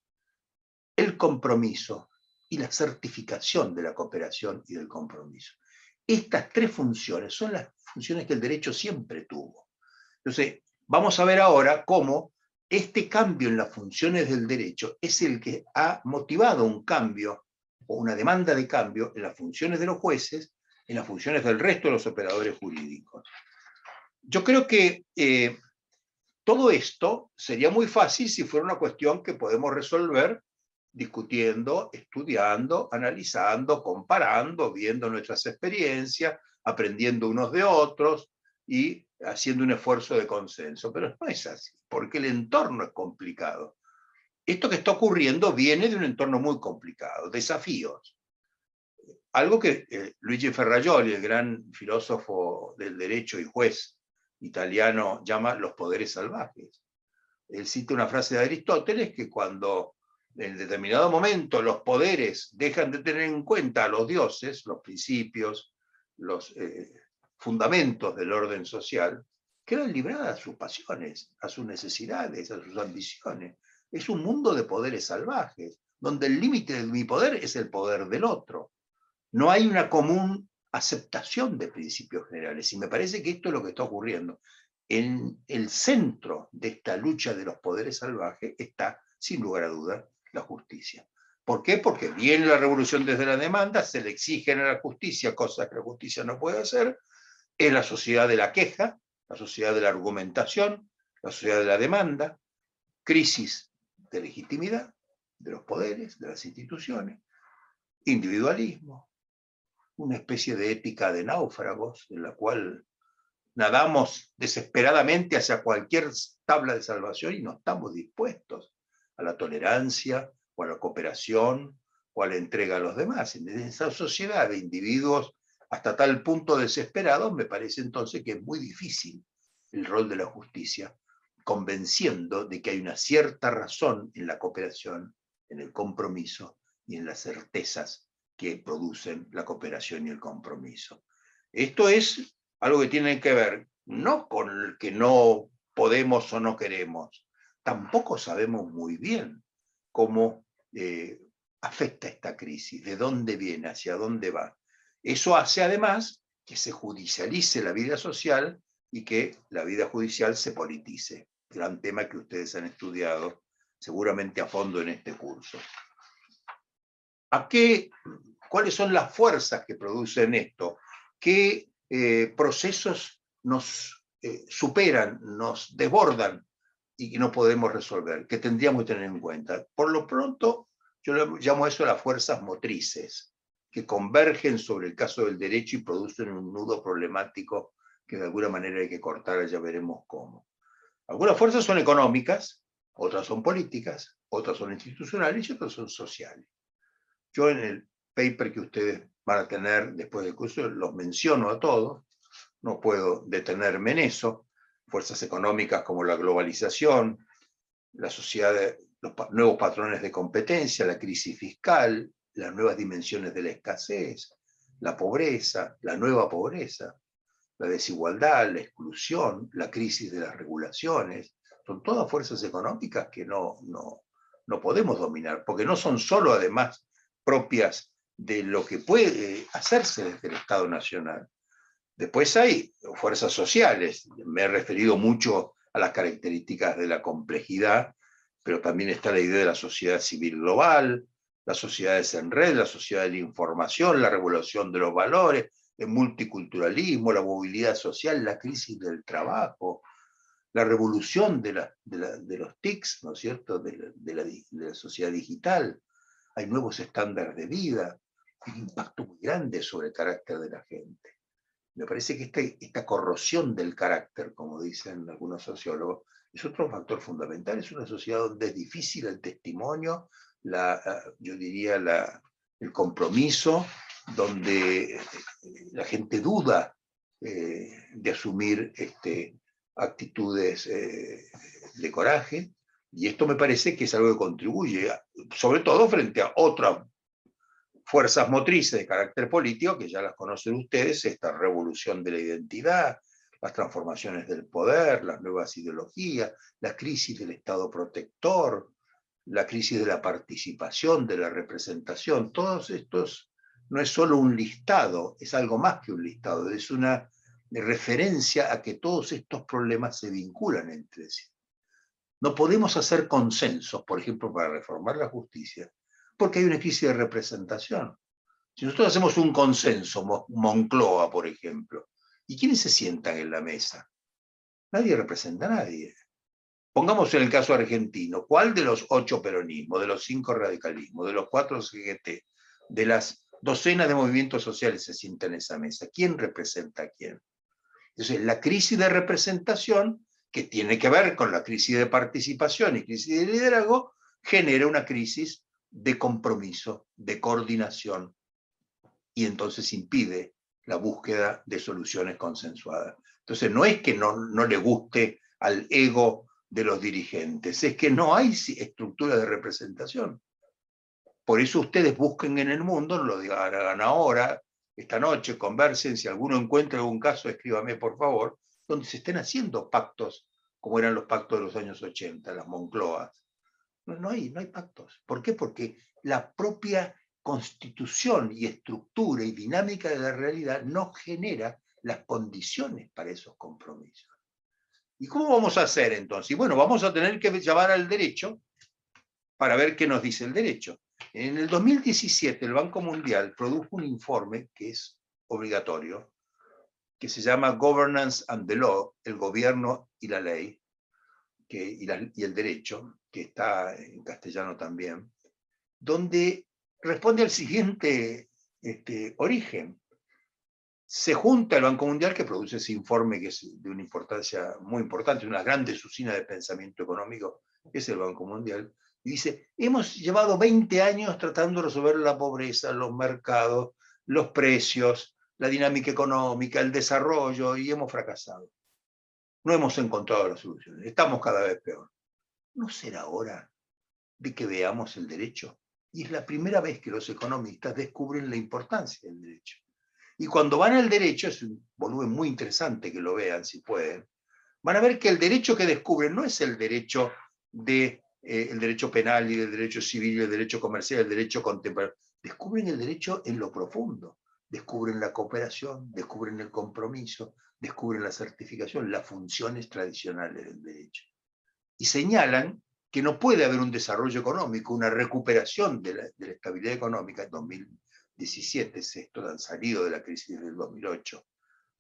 el compromiso y la certificación de la cooperación y del compromiso. Estas tres funciones son las funciones que el derecho siempre tuvo. Entonces, vamos a ver ahora cómo este cambio en las funciones del derecho es el que ha motivado un cambio o una demanda de cambio en las funciones de los jueces, en las funciones del resto de los operadores jurídicos. Yo creo que todo esto sería muy fácil si fuera una cuestión que podemos resolver discutiendo, estudiando, analizando, comparando, viendo nuestras experiencias, aprendiendo unos de otros y haciendo un esfuerzo de consenso. Pero no es así, porque el entorno es complicado. Esto que está ocurriendo viene de un entorno muy complicado, desafíos. Algo que Luigi Ferrajoli, el gran filósofo del derecho y juez italiano, llama los poderes salvajes. Él cita una frase de Aristóteles que cuando en determinado momento los poderes dejan de tener en cuenta a los dioses, los principios, los fundamentos del orden social, quedan libradas a sus pasiones, a sus necesidades, a sus ambiciones. Es un mundo de poderes salvajes, donde el límite de mi poder es el poder del otro. No hay una común aceptación de principios generales, y me parece que esto es lo que está ocurriendo. En el centro de esta lucha de los poderes salvajes está, sin lugar a dudas, la justicia. ¿Por qué? Porque viene la revolución desde la demanda, se le exigen a la justicia cosas que la justicia no puede hacer, es la sociedad de la queja, la sociedad de la argumentación, la sociedad de la demanda, crisis de legitimidad de los poderes, de las instituciones, individualismo, una especie de ética de náufragos en la cual nadamos desesperadamente hacia cualquier tabla de salvación y no estamos dispuestos a la tolerancia o a la cooperación o a la entrega a los demás. En esa sociedad de individuos hasta tal punto desesperados, me parece entonces que es muy difícil el rol de la justicia, convenciendo de que hay una cierta razón en la cooperación, en el compromiso y en las certezas que producen la cooperación y el compromiso. Esto es algo que tiene que ver no con el que no podemos o no queremos, tampoco sabemos muy bien cómo afecta esta crisis, de dónde viene, hacia dónde va. Eso hace además que se judicialice la vida social y que la vida judicial se politice. Gran tema que ustedes han estudiado seguramente a fondo en este curso. ¿Cuáles son las fuerzas que producen esto? ¿Qué procesos nos superan, nos desbordan y que no podemos resolver, que tendríamos que tener en cuenta? Por lo pronto, yo llamo eso las fuerzas motrices, que convergen sobre el caso del derecho y producen un nudo problemático que de alguna manera hay que cortar, ya veremos cómo. Algunas fuerzas son económicas, otras son políticas, otras son institucionales y otras son sociales. Yo en el paper que ustedes van a tener después del curso los menciono a todos, no puedo detenerme en eso. Fuerzas económicas como la globalización, la sociedad, los nuevos patrones de competencia, la crisis fiscal, las nuevas dimensiones de la escasez, la pobreza, la nueva pobreza, la desigualdad, la exclusión, la crisis de las regulaciones, son todas fuerzas económicas que no podemos dominar, porque no son solo además propias de lo que puede hacerse desde el Estado Nacional. Después hay fuerzas sociales, me he referido mucho a las características de la complejidad, pero también está la idea de la sociedad civil global, las sociedades en red, la sociedad de la información, la revolución de los valores, el multiculturalismo, la movilidad social, la crisis del trabajo, la revolución de los TICs, ¿no es cierto?, de la sociedad digital. Hay nuevos estándares de vida, hay un impacto muy grande sobre el carácter de la gente. Me parece que esta corrosión del carácter, como dicen algunos sociólogos, es otro factor fundamental. Es una sociedad donde es difícil el testimonio, yo diría el compromiso, donde la gente duda de asumir actitudes de coraje, y esto me parece que es algo que contribuye, sobre todo frente a otras fuerzas motrices de carácter político, que ya las conocen ustedes, esta revolución de la identidad, las transformaciones del poder, las nuevas ideologías, la crisis del Estado protector, la crisis de la participación, de la representación. Todos estos no es solo un listado, es algo más que un listado, es una referencia a que todos estos problemas se vinculan entre sí. No podemos hacer consensos, por ejemplo, para reformar la justicia, porque hay una crisis de representación. Si nosotros hacemos un consenso, Moncloa, por ejemplo, ¿y quiénes se sientan en la mesa? Nadie representa a nadie. Pongamos en el caso argentino, ¿cuál de los 8 peronismos, de los 5 radicalismos, de los 4 CGT, de las docenas de movimientos sociales se sienta en esa mesa? ¿Quién representa a quién? Entonces, la crisis de representación, que tiene que ver con la crisis de participación y crisis de liderazgo, genera una crisis de compromiso, de coordinación, y entonces impide la búsqueda de soluciones consensuadas. Entonces, no es que no le guste al ego de los dirigentes, es que no hay estructura de representación. Por eso ustedes busquen en el mundo, no lo hagan ahora, esta noche, conversen, si alguno encuentra algún caso, escríbame por favor, donde se estén haciendo pactos, como eran los pactos de los años 80, las Moncloas. No hay pactos. ¿Por qué? Porque la propia constitución y estructura y dinámica de la realidad no genera las condiciones para esos compromisos. ¿Y cómo vamos a hacer entonces? Y bueno, vamos a tener que llamar al derecho para ver qué nos dice el derecho. En el 2017 el Banco Mundial produjo un informe que es obligatorio, que se llama Governance and the Law, el gobierno y la ley, y el derecho, que está en castellano también, donde responde al siguiente origen. Se junta el Banco Mundial, que produce ese informe que es de una importancia muy importante, una grandes usina de pensamiento económico, que es el Banco Mundial, y dice, hemos llevado 20 años tratando de resolver la pobreza, los mercados, los precios, la dinámica económica, el desarrollo, y hemos fracasado. No hemos encontrado las soluciones, estamos cada vez peor. ¿No será hora de que veamos el derecho Y es la primera vez que los economistas descubren la importancia del derecho. Y cuando van al derecho, es un volumen muy interesante que lo vean si pueden, van a ver que el derecho que descubren no es el derecho el derecho penal y el derecho civil y el derecho comercial, el derecho contemporáneo. Descubren el derecho en lo profundo. Descubren la cooperación, descubren el compromiso, descubren la certificación, las funciones tradicionales del derecho. Y señalan que no puede haber un desarrollo económico, una recuperación de la estabilidad económica. En 2017, esto han salido de la crisis del 2008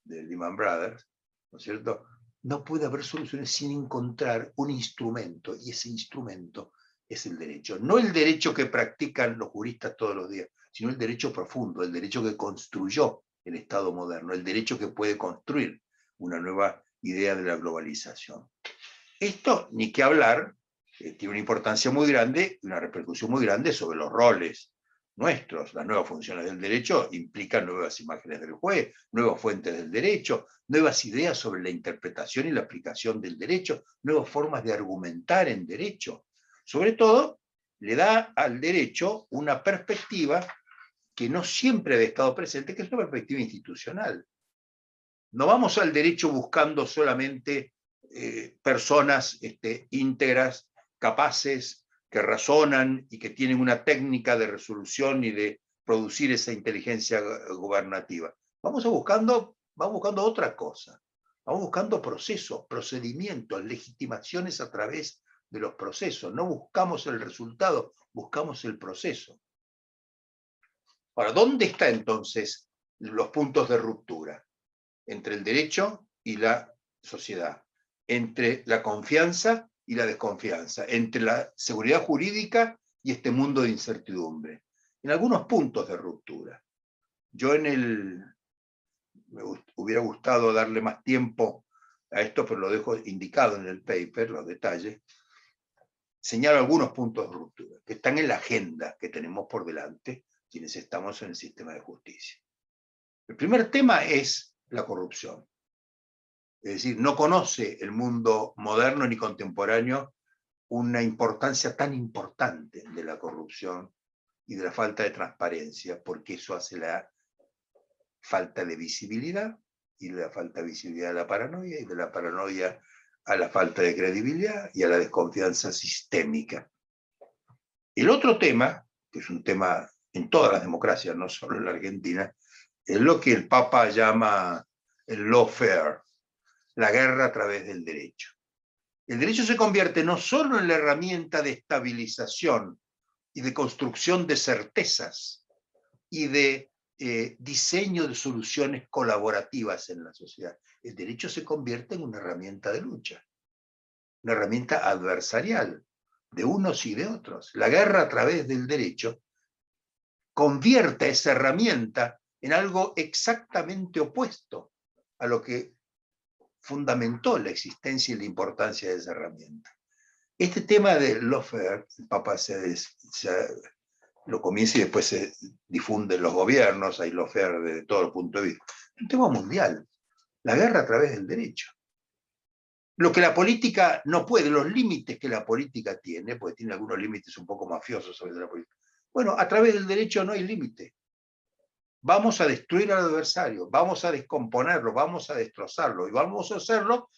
de Lehman Brothers, ¿no es cierto? No puede haber soluciones sin encontrar un instrumento, y ese instrumento es el derecho. No el derecho que practican los juristas todos los días, sino el derecho profundo, el derecho que construyó el Estado moderno, el derecho que puede construir una nueva idea de la globalización. Esto, ni que hablar, tiene una importancia muy grande, una repercusión muy grande sobre los roles nuestros. Las nuevas funciones del derecho implican nuevas imágenes del juez, nuevas fuentes del derecho, nuevas ideas sobre la interpretación y la aplicación del derecho, nuevas formas de argumentar en derecho. Sobre todo, le da al derecho una perspectiva que no siempre había estado presente, que es una perspectiva institucional. No vamos al derecho buscando solamente personas íntegras, capaces, que razonan y que tienen una técnica de resolución y de producir esa inteligencia gubernativa. Vamos buscando otra cosa. Vamos buscando procesos, procedimientos, legitimaciones a través de los procesos. No buscamos el resultado, buscamos el proceso. Ahora, ¿dónde están entonces los puntos de ruptura? Entre el derecho y la sociedad, entre la confianza y la desconfianza, entre la seguridad jurídica y este mundo de incertidumbre. En algunos puntos de ruptura. Yo me hubiera gustado darle más tiempo a esto, pero lo dejo indicado en el paper, los detalles. Señalo algunos puntos de ruptura que están en la agenda que tenemos por delante quienes estamos en el sistema de justicia. El primer tema es la corrupción. Es decir, no conoce el mundo moderno ni contemporáneo una importancia tan importante de la corrupción y de la falta de transparencia, porque eso hace la falta de visibilidad, y de la falta de visibilidad a la paranoia, y de la paranoia a la falta de credibilidad y a la desconfianza sistémica. El otro tema, que es un tema en todas las democracias, no solo en la Argentina, es lo que el Papa llama el lawfare, la guerra a través del derecho. El derecho se convierte no solo en la herramienta de estabilización y de construcción de certezas y de diseño de soluciones colaborativas en la sociedad. El derecho se convierte en una herramienta de lucha, una herramienta adversarial de unos y de otros. La guerra a través del derecho convierte esa herramienta en algo exactamente opuesto a lo que fundamentó la existencia y la importancia de esa herramienta. Este tema del lawfare, el Papa lo comienza y después se difunde en los gobiernos, hay lawfare desde todo el punto de vista. Es un tema mundial, la guerra a través del derecho. Lo que la política no puede, los límites que la política tiene, porque tiene algunos límites un poco mafiosos sobre la política. Bueno, a través del derecho no hay límite. Vamos a destruir al adversario, vamos a descomponerlo, vamos a destrozarlo, y vamos a hacerlo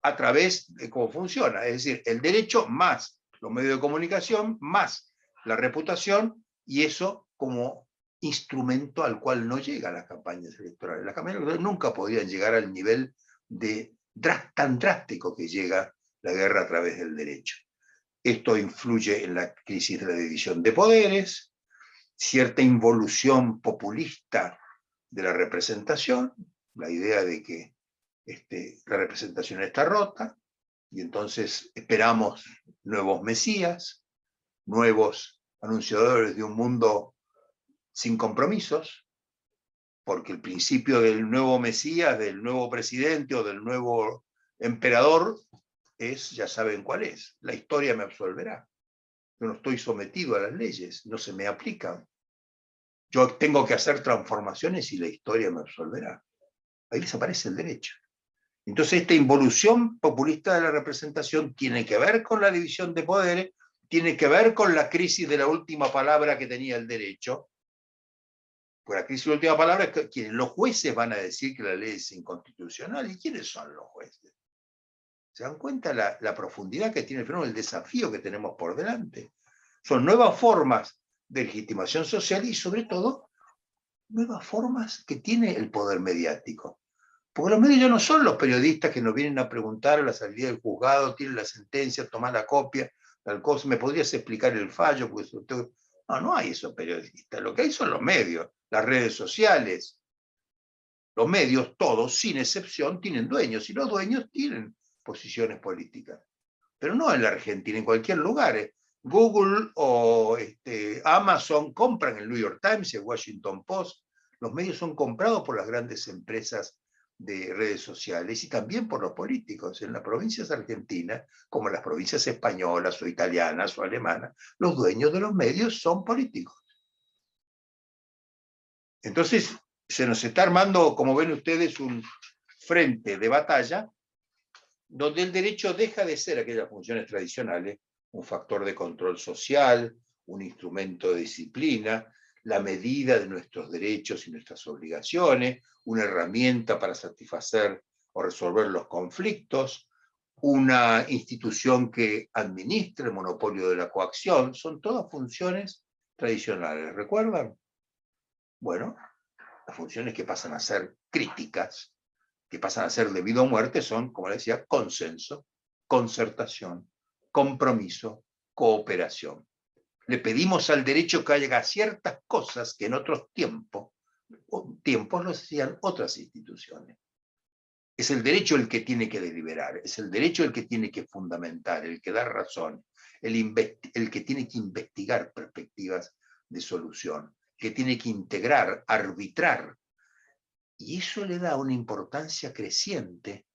a través de cómo funciona. Es decir, el derecho más los medios de comunicación, más la reputación, y eso como instrumento al cual no llegan las campañas electorales. Las campañas electorales nunca podrían llegar al nivel tan drástico que llega la guerra a través del derecho. Esto influye en la crisis de la división de poderes, cierta involución populista de la representación, la idea de que la representación está rota, y entonces esperamos nuevos mesías, nuevos anunciadores de un mundo sin compromisos, porque el principio del nuevo mesías, del nuevo presidente o del nuevo emperador es, ya saben cuál es, la historia me absolverá. Yo no estoy sometido a las leyes, no se me aplican. Yo tengo que hacer transformaciones y la historia me absolverá. Ahí desaparece el derecho. Entonces esta involución populista de la representación tiene que ver con la división de poderes, tiene que ver con la crisis de la última palabra que tenía el derecho. Pues la crisis de la última palabra es que los jueces van a decir que la ley es inconstitucional. ¿Y quiénes son los jueces? ¿Se dan cuenta la profundidad que tiene el fenómeno, el desafío que tenemos por delante? Son nuevas formas de legitimación social y, sobre todo, nuevas formas que tiene el poder mediático. Porque los medios ya no son los periodistas que nos vienen a preguntar a la salida del juzgado, tienen la sentencia, tomar la copia, tal cosa. ¿Me podrías explicar el fallo? No, no hay esos periodistas. Lo que hay son los medios, las redes sociales. Los medios, todos, sin excepción, tienen dueños, y los dueños tienen posiciones políticas. Pero no en la Argentina, en cualquier lugar. Google o Amazon compran el New York Times y el Washington Post. Los medios son comprados por las grandes empresas de redes sociales y también por los políticos. En las provincias argentinas, como en las provincias españolas o italianas o alemanas, los dueños de los medios son políticos. Entonces, se nos está armando, como ven ustedes, un frente de batalla donde el derecho deja de ser aquellas funciones tradicionales, un factor de control social, un instrumento de disciplina, la medida de nuestros derechos y nuestras obligaciones, una herramienta para satisfacer o resolver los conflictos, una institución que administra el monopolio de la coacción. Son todas funciones tradicionales, ¿recuerdan? Bueno, las funciones que pasan a ser críticas, que pasan a ser debido a muerte, son, como les decía, consenso, concertación, compromiso, cooperación. Le pedimos al derecho que haga ciertas cosas que en otros tiempos lo hacían otras instituciones. Es el derecho el que tiene que deliberar, es el derecho el que tiene que fundamentar, el que da razón, el que tiene que investigar perspectivas de solución, que tiene que integrar, arbitrar. Y eso le da una importancia creciente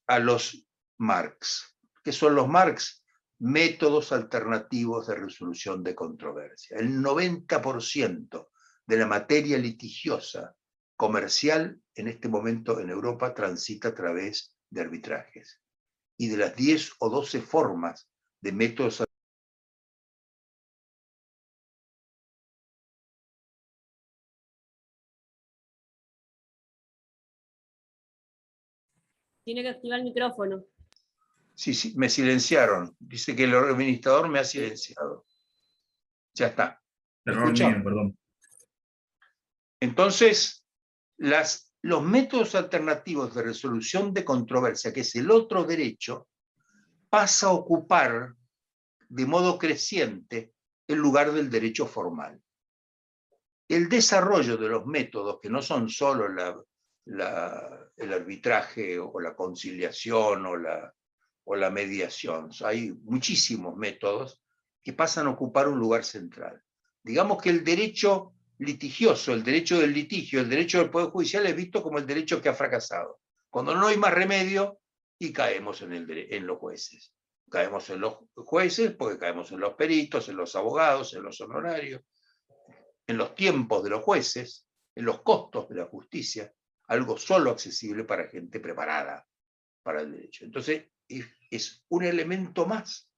a los Marx. ¿Qué son los Marx? Métodos alternativos de resolución de controversia. El 90% de la materia litigiosa comercial en este momento en Europa transita a través de arbitrajes. Y de las 10 o 12 formas de métodos Tiene que activar el micrófono. Sí, me silenciaron. Dice que el administrador me ha silenciado. Ya está. ¿Me escuchan? Perdón. Entonces, los métodos alternativos de resolución de controversia, que es el otro derecho, pasa a ocupar de modo creciente el lugar del derecho formal. El desarrollo de los métodos, que no son solo el arbitraje o la conciliación o la mediación, hay muchísimos métodos que pasan a ocupar un lugar central. Digamos que el derecho litigioso, el derecho del litigio, el derecho del Poder Judicial es visto como el derecho que ha fracasado. Cuando no hay más remedio, y caemos en los jueces. Caemos en los jueces porque caemos en los peritos, en los abogados, en los honorarios, en los tiempos de los jueces, en los costos de la justicia, algo solo accesible para gente preparada para el derecho. Entonces, es un elemento más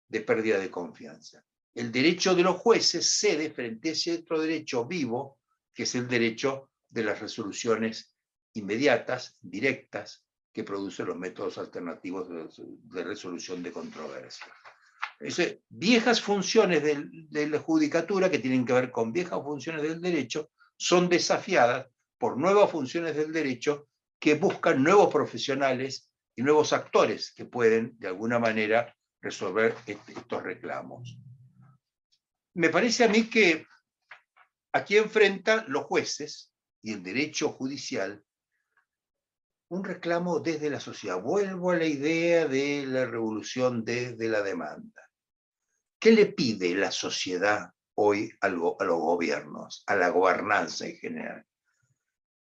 de pérdida de confianza. El derecho de los jueces cede frente a ese otro derecho vivo, que es el derecho de las resoluciones inmediatas, directas, que producen los métodos alternativos de resolución de controversia. Viejas funciones de la judicatura, que tienen que ver con viejas funciones del derecho, son desafiadas por nuevas funciones del derecho que buscan nuevos profesionales y nuevos actores que pueden, de alguna manera, resolver estos reclamos. Me parece a mí que aquí enfrentan los jueces y el derecho judicial un reclamo desde la sociedad. Vuelvo a la idea de la revolución desde la demanda. ¿Qué le pide la sociedad hoy a los gobiernos, a la gobernanza en general?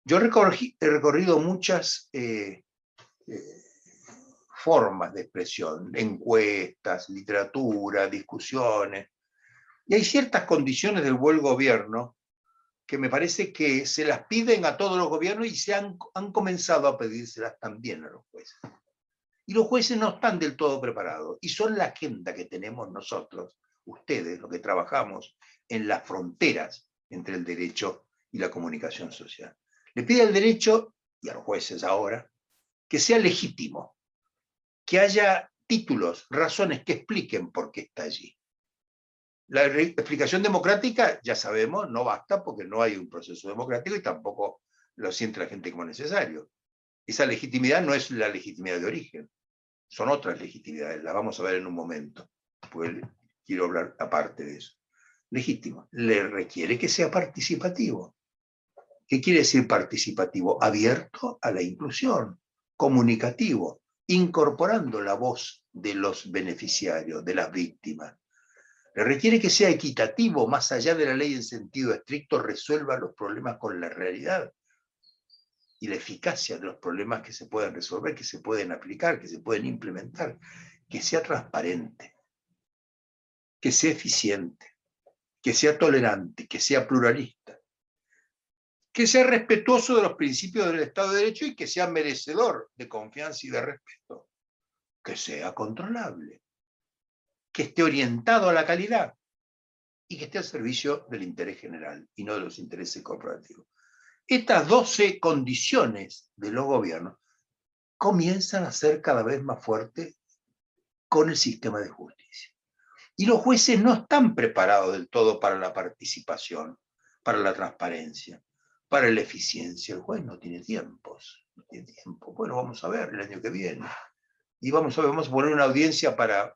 Yo he recorrido muchas formas de expresión, encuestas, literatura, discusiones, y hay ciertas condiciones del buen gobierno que me parece que se las piden a todos los gobiernos y han comenzado a pedírselas también a los jueces. Y los jueces no están del todo preparados. Y son la agenda que tenemos nosotros, ustedes, los que trabajamos en las fronteras entre el derecho y la comunicación social. Le pide al derecho, y a los jueces ahora, que sea legítimo, que haya títulos, razones que expliquen por qué está allí. La explicación democrática, ya sabemos, no basta porque no hay un proceso democrático y tampoco lo siente la gente como necesario. Esa legitimidad no es la legitimidad de origen, son otras legitimidades, las vamos a ver en un momento, porque quiero hablar aparte de eso. Legítimo, le requiere que sea participativo. ¿Qué quiere decir participativo? Abierto a la inclusión, comunicativo, incorporando la voz de los beneficiarios, de las víctimas. Le requiere que sea equitativo, más allá de la ley en sentido estricto, resuelva los problemas con la realidad y la eficacia de los problemas que se pueden resolver, que se pueden aplicar, que se pueden implementar, que sea transparente, que sea eficiente, que sea tolerante, que sea pluralista, que sea respetuoso de los principios del Estado de Derecho y que sea merecedor de confianza y de respeto, que sea controlable, que esté orientado a la calidad y que esté al servicio del interés general y no de los intereses corporativos. Estas 12 condiciones de los gobiernos comienzan a ser cada vez más fuertes con el sistema de justicia. Y los jueces no están preparados del todo para la participación, para la transparencia, para la eficiencia. El juez no tiene tiempos, no tiene tiempo. Bueno, vamos a ver el año que viene. Y vamos a poner una audiencia para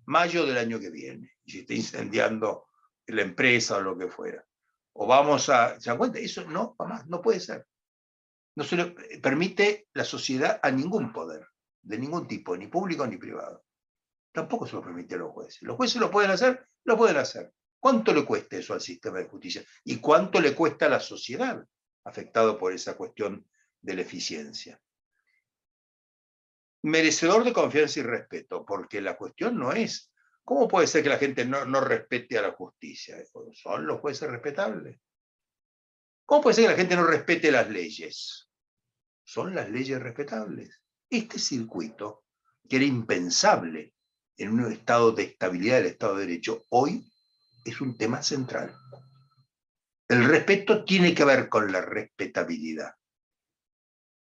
mayo del año que viene. Y si está incendiando la empresa o lo que fuera. O vamos a... ¿Se dan cuenta? Eso no, jamás, no puede ser. No se le permite la sociedad a ningún poder, de ningún tipo, ni público ni privado. Tampoco se lo permite a los jueces. ¿Los jueces lo pueden hacer? Lo pueden hacer. ¿Cuánto le cuesta eso al sistema de justicia? ¿Y cuánto le cuesta a la sociedad afectado por esa cuestión de la eficiencia? Merecedor de confianza y respeto, porque la cuestión no es, ¿cómo puede ser que la gente no respete a la justicia? ¿Son los jueces respetables? ¿Cómo puede ser que la gente no respete las leyes? ¿Son las leyes respetables? Este circuito, que era impensable en un estado de estabilidad del Estado de Derecho, hoy es un tema central. El respeto tiene que ver con la respetabilidad.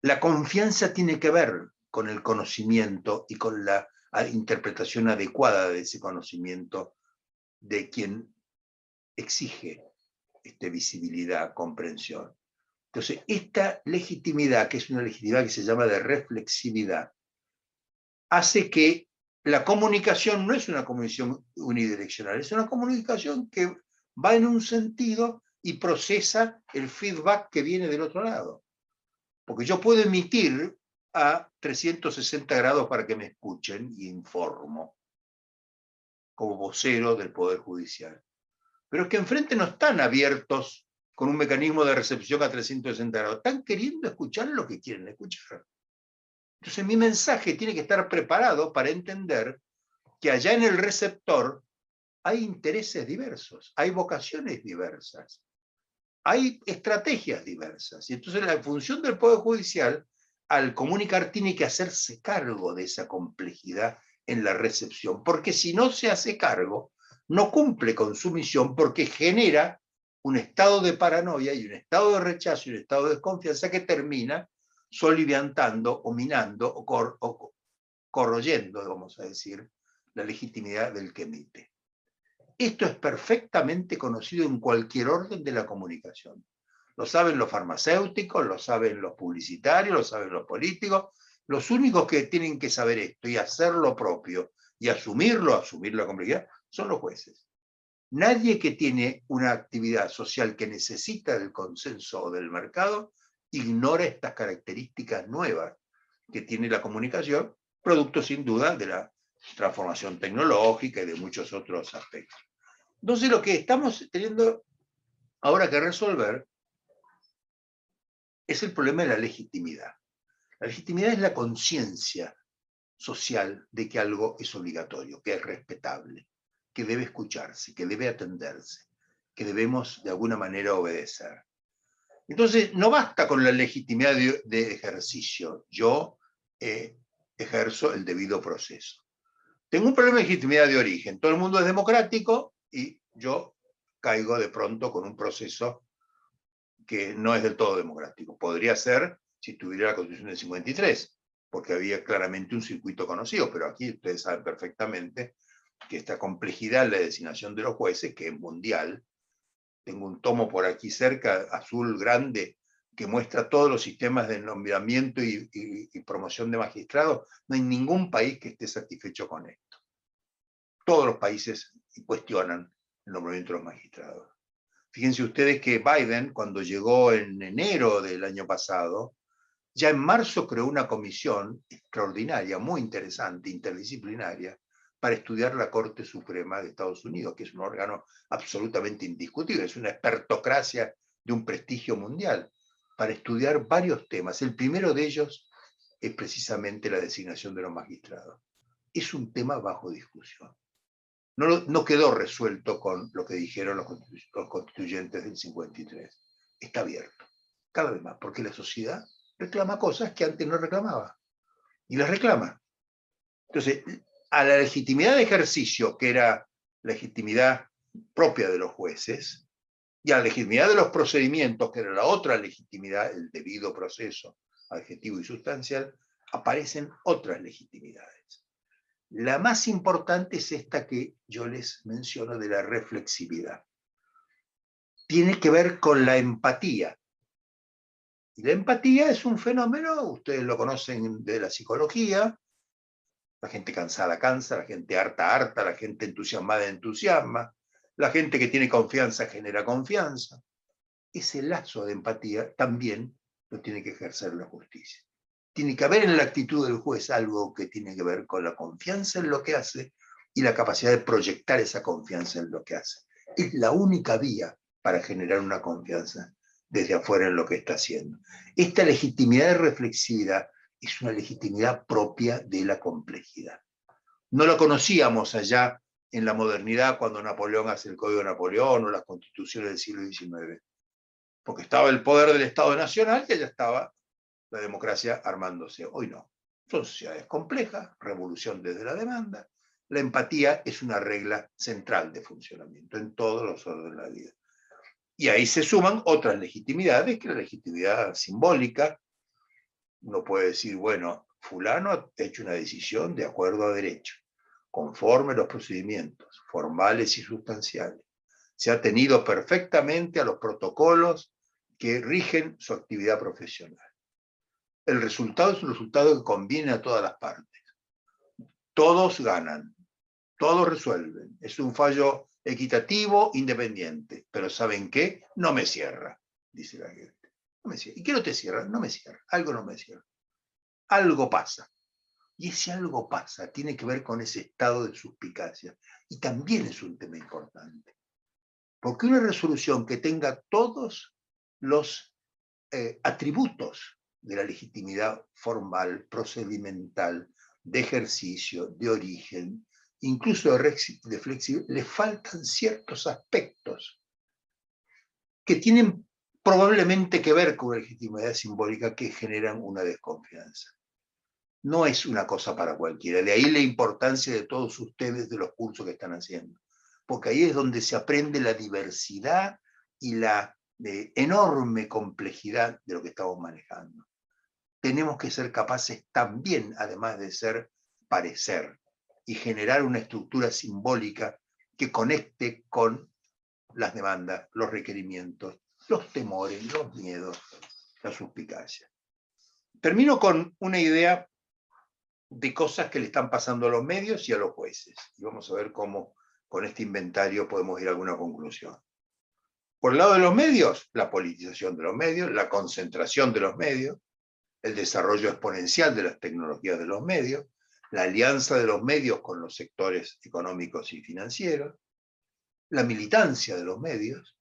La confianza tiene que ver con el conocimiento y con la interpretación adecuada de ese conocimiento de quien exige visibilidad, comprensión. Entonces, esta legitimidad, que es una legitimidad que se llama de reflexividad, hace que la comunicación no es una comunicación unidireccional, es una comunicación que va en un sentido y procesa el feedback que viene del otro lado. Porque yo puedo emitir a 360 grados para que me escuchen y informo, como vocero del Poder Judicial. Pero es que enfrente no están abiertos con un mecanismo de recepción a 360 grados, están queriendo escuchar lo que quieren escuchar. Entonces mi mensaje tiene que estar preparado para entender que allá en el receptor hay intereses diversos, hay vocaciones diversas, hay estrategias diversas. Y entonces la función del Poder Judicial, al comunicar, tiene que hacerse cargo de esa complejidad en la recepción, porque si no se hace cargo, no cumple con su misión porque genera un estado de paranoia y un estado de rechazo y un estado de desconfianza que termina soliviantando o minando o corroyendo, vamos a decir, la legitimidad del que emite. Esto es perfectamente conocido en cualquier orden de la comunicación. Lo saben los farmacéuticos, lo saben los publicitarios, lo saben los políticos. Los únicos que tienen que saber esto y hacer lo propio y asumirlo, asumir la complejidad, son los jueces. Nadie que tiene una actividad social que necesita del consenso o del mercado ignora estas características nuevas que tiene la comunicación, producto sin duda de la transformación tecnológica y de muchos otros aspectos. Entonces lo que estamos teniendo ahora que resolver es el problema de la legitimidad. La legitimidad es la conciencia social de que algo es obligatorio, que es respetable, que debe escucharse, que debe atenderse, que debemos de alguna manera obedecer. Entonces, no basta con la legitimidad de ejercicio. Yo ejerzo el debido proceso. Tengo un problema de legitimidad de origen. Todo el mundo es democrático y yo caigo de pronto con un proceso que no es del todo democrático. Podría ser si tuviera la Constitución del 53, porque había claramente un circuito conocido, pero aquí ustedes saben perfectamente que esta complejidad en la designación de los jueces, que es mundial, tengo un tomo por aquí cerca, azul grande, que muestra todos los sistemas de nombramiento y promoción de magistrados. No hay ningún país que esté satisfecho con esto. Todos los países cuestionan el nombramiento de los magistrados. Fíjense ustedes que Biden, cuando llegó en enero del año pasado, ya en marzo creó una comisión extraordinaria, muy interesante, interdisciplinaria, para estudiar la Corte Suprema de Estados Unidos, que es un órgano absolutamente indiscutible, es una expertocracia de un prestigio mundial, para estudiar varios temas. El primero de ellos es precisamente la designación de los magistrados. Es un tema bajo discusión. No quedó resuelto con lo que dijeron los constituyentes del 53. Está abierto, cada vez más, porque la sociedad reclama cosas que antes no reclamaba, y las reclama. Entonces, a la legitimidad de ejercicio, que era legitimidad propia de los jueces, y a la legitimidad de los procedimientos, que era la otra legitimidad, el debido proceso, adjetivo y sustancial, aparecen otras legitimidades. La más importante es esta que yo les menciono de la reflexividad. Tiene que ver con la empatía. Y la empatía es un fenómeno, ustedes lo conocen de la psicología, la gente cansada cansa, la gente harta, la gente entusiasmada entusiasma, la gente que tiene confianza genera confianza. Ese lazo de empatía también lo tiene que ejercer la justicia. Tiene que haber en la actitud del juez algo que tiene que ver con la confianza en lo que hace y la capacidad de proyectar esa confianza en lo que hace. Es la única vía para generar una confianza desde afuera en lo que está haciendo. Esta legitimidad de reflexividad es una legitimidad propia de la complejidad. No lo conocíamos allá en la modernidad cuando Napoleón hace el Código de Napoleón o las constituciones del siglo XIX, porque estaba el poder del Estado Nacional y allá estaba la democracia armándose. Hoy no. Son sociedades complejas, revolución desde la demanda. La empatía es una regla central de funcionamiento en todos los órdenes de la vida. Y ahí se suman otras legitimidades, que la legitimidad simbólica. Uno puede decir, bueno, fulano ha hecho una decisión de acuerdo a derecho, conforme a los procedimientos formales y sustanciales. Se ha tenido perfectamente a los protocolos que rigen su actividad profesional. El resultado es un resultado que conviene a todas las partes. Todos ganan, todos resuelven. Es un fallo equitativo, independiente. Pero ¿saben qué? No me cierra, dice la gente. No me cierra. ¿Y qué no te cierra? No me cierra. Algo no me cierra. Algo pasa. Y ese algo pasa tiene que ver con ese estado de suspicacia. Y también es un tema importante. Porque una resolución que tenga todos los atributos de la legitimidad formal, procedimental, de ejercicio, de origen, incluso de flexibilidad, le faltan ciertos aspectos que tienen probablemente que ver con la legitimidad simbólica que generan una desconfianza. No es una cosa para cualquiera, de ahí la importancia de todos ustedes de los cursos que están haciendo, porque ahí es donde se aprende la diversidad y la enorme complejidad de lo que estamos manejando. Tenemos que ser capaces también, además de ser parecer, y generar una estructura simbólica que conecte con las demandas, los requerimientos, los temores, los miedos, la suspicacia. Termino con una idea de cosas que le están pasando a los medios y a los jueces. Y vamos a ver cómo con este inventario podemos ir a alguna conclusión. Por el lado de los medios, la politización de los medios, la concentración de los medios, el desarrollo exponencial de las tecnologías de los medios, la alianza de los medios con los sectores económicos y financieros, la militancia de los medios,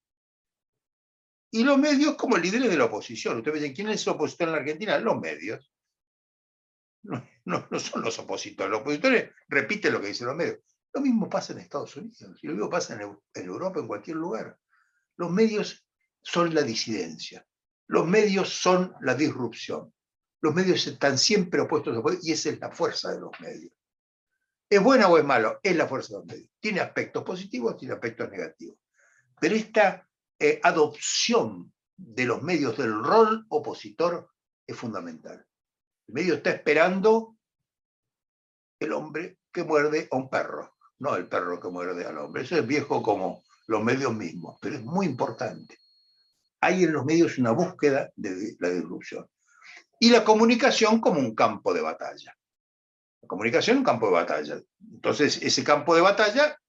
y los medios como líderes de la oposición. Ustedes dicen, ¿quién es la oposición en la Argentina? Los medios. No son los opositores. Los opositores repiten lo que dicen los medios. Lo mismo pasa en Estados Unidos, y lo mismo pasa en Europa, en cualquier lugar. Los medios son la disidencia. Los medios son la disrupción. Los medios están siempre opuestos al poder y esa es la fuerza de los medios. ¿Es buena o es malo? Es la fuerza de los medios. Tiene aspectos positivos, tiene aspectos negativos. Pero esta adopción de los medios del rol opositor es fundamental. El medio está esperando el hombre que muerde a un perro, no el perro que muerde al hombre. Eso es viejo como los medios mismos, pero es muy importante. Hay en los medios una búsqueda de la disrupción. Y la comunicación como un campo de batalla. La comunicación es un campo de batalla. Entonces, ese campo de batalla,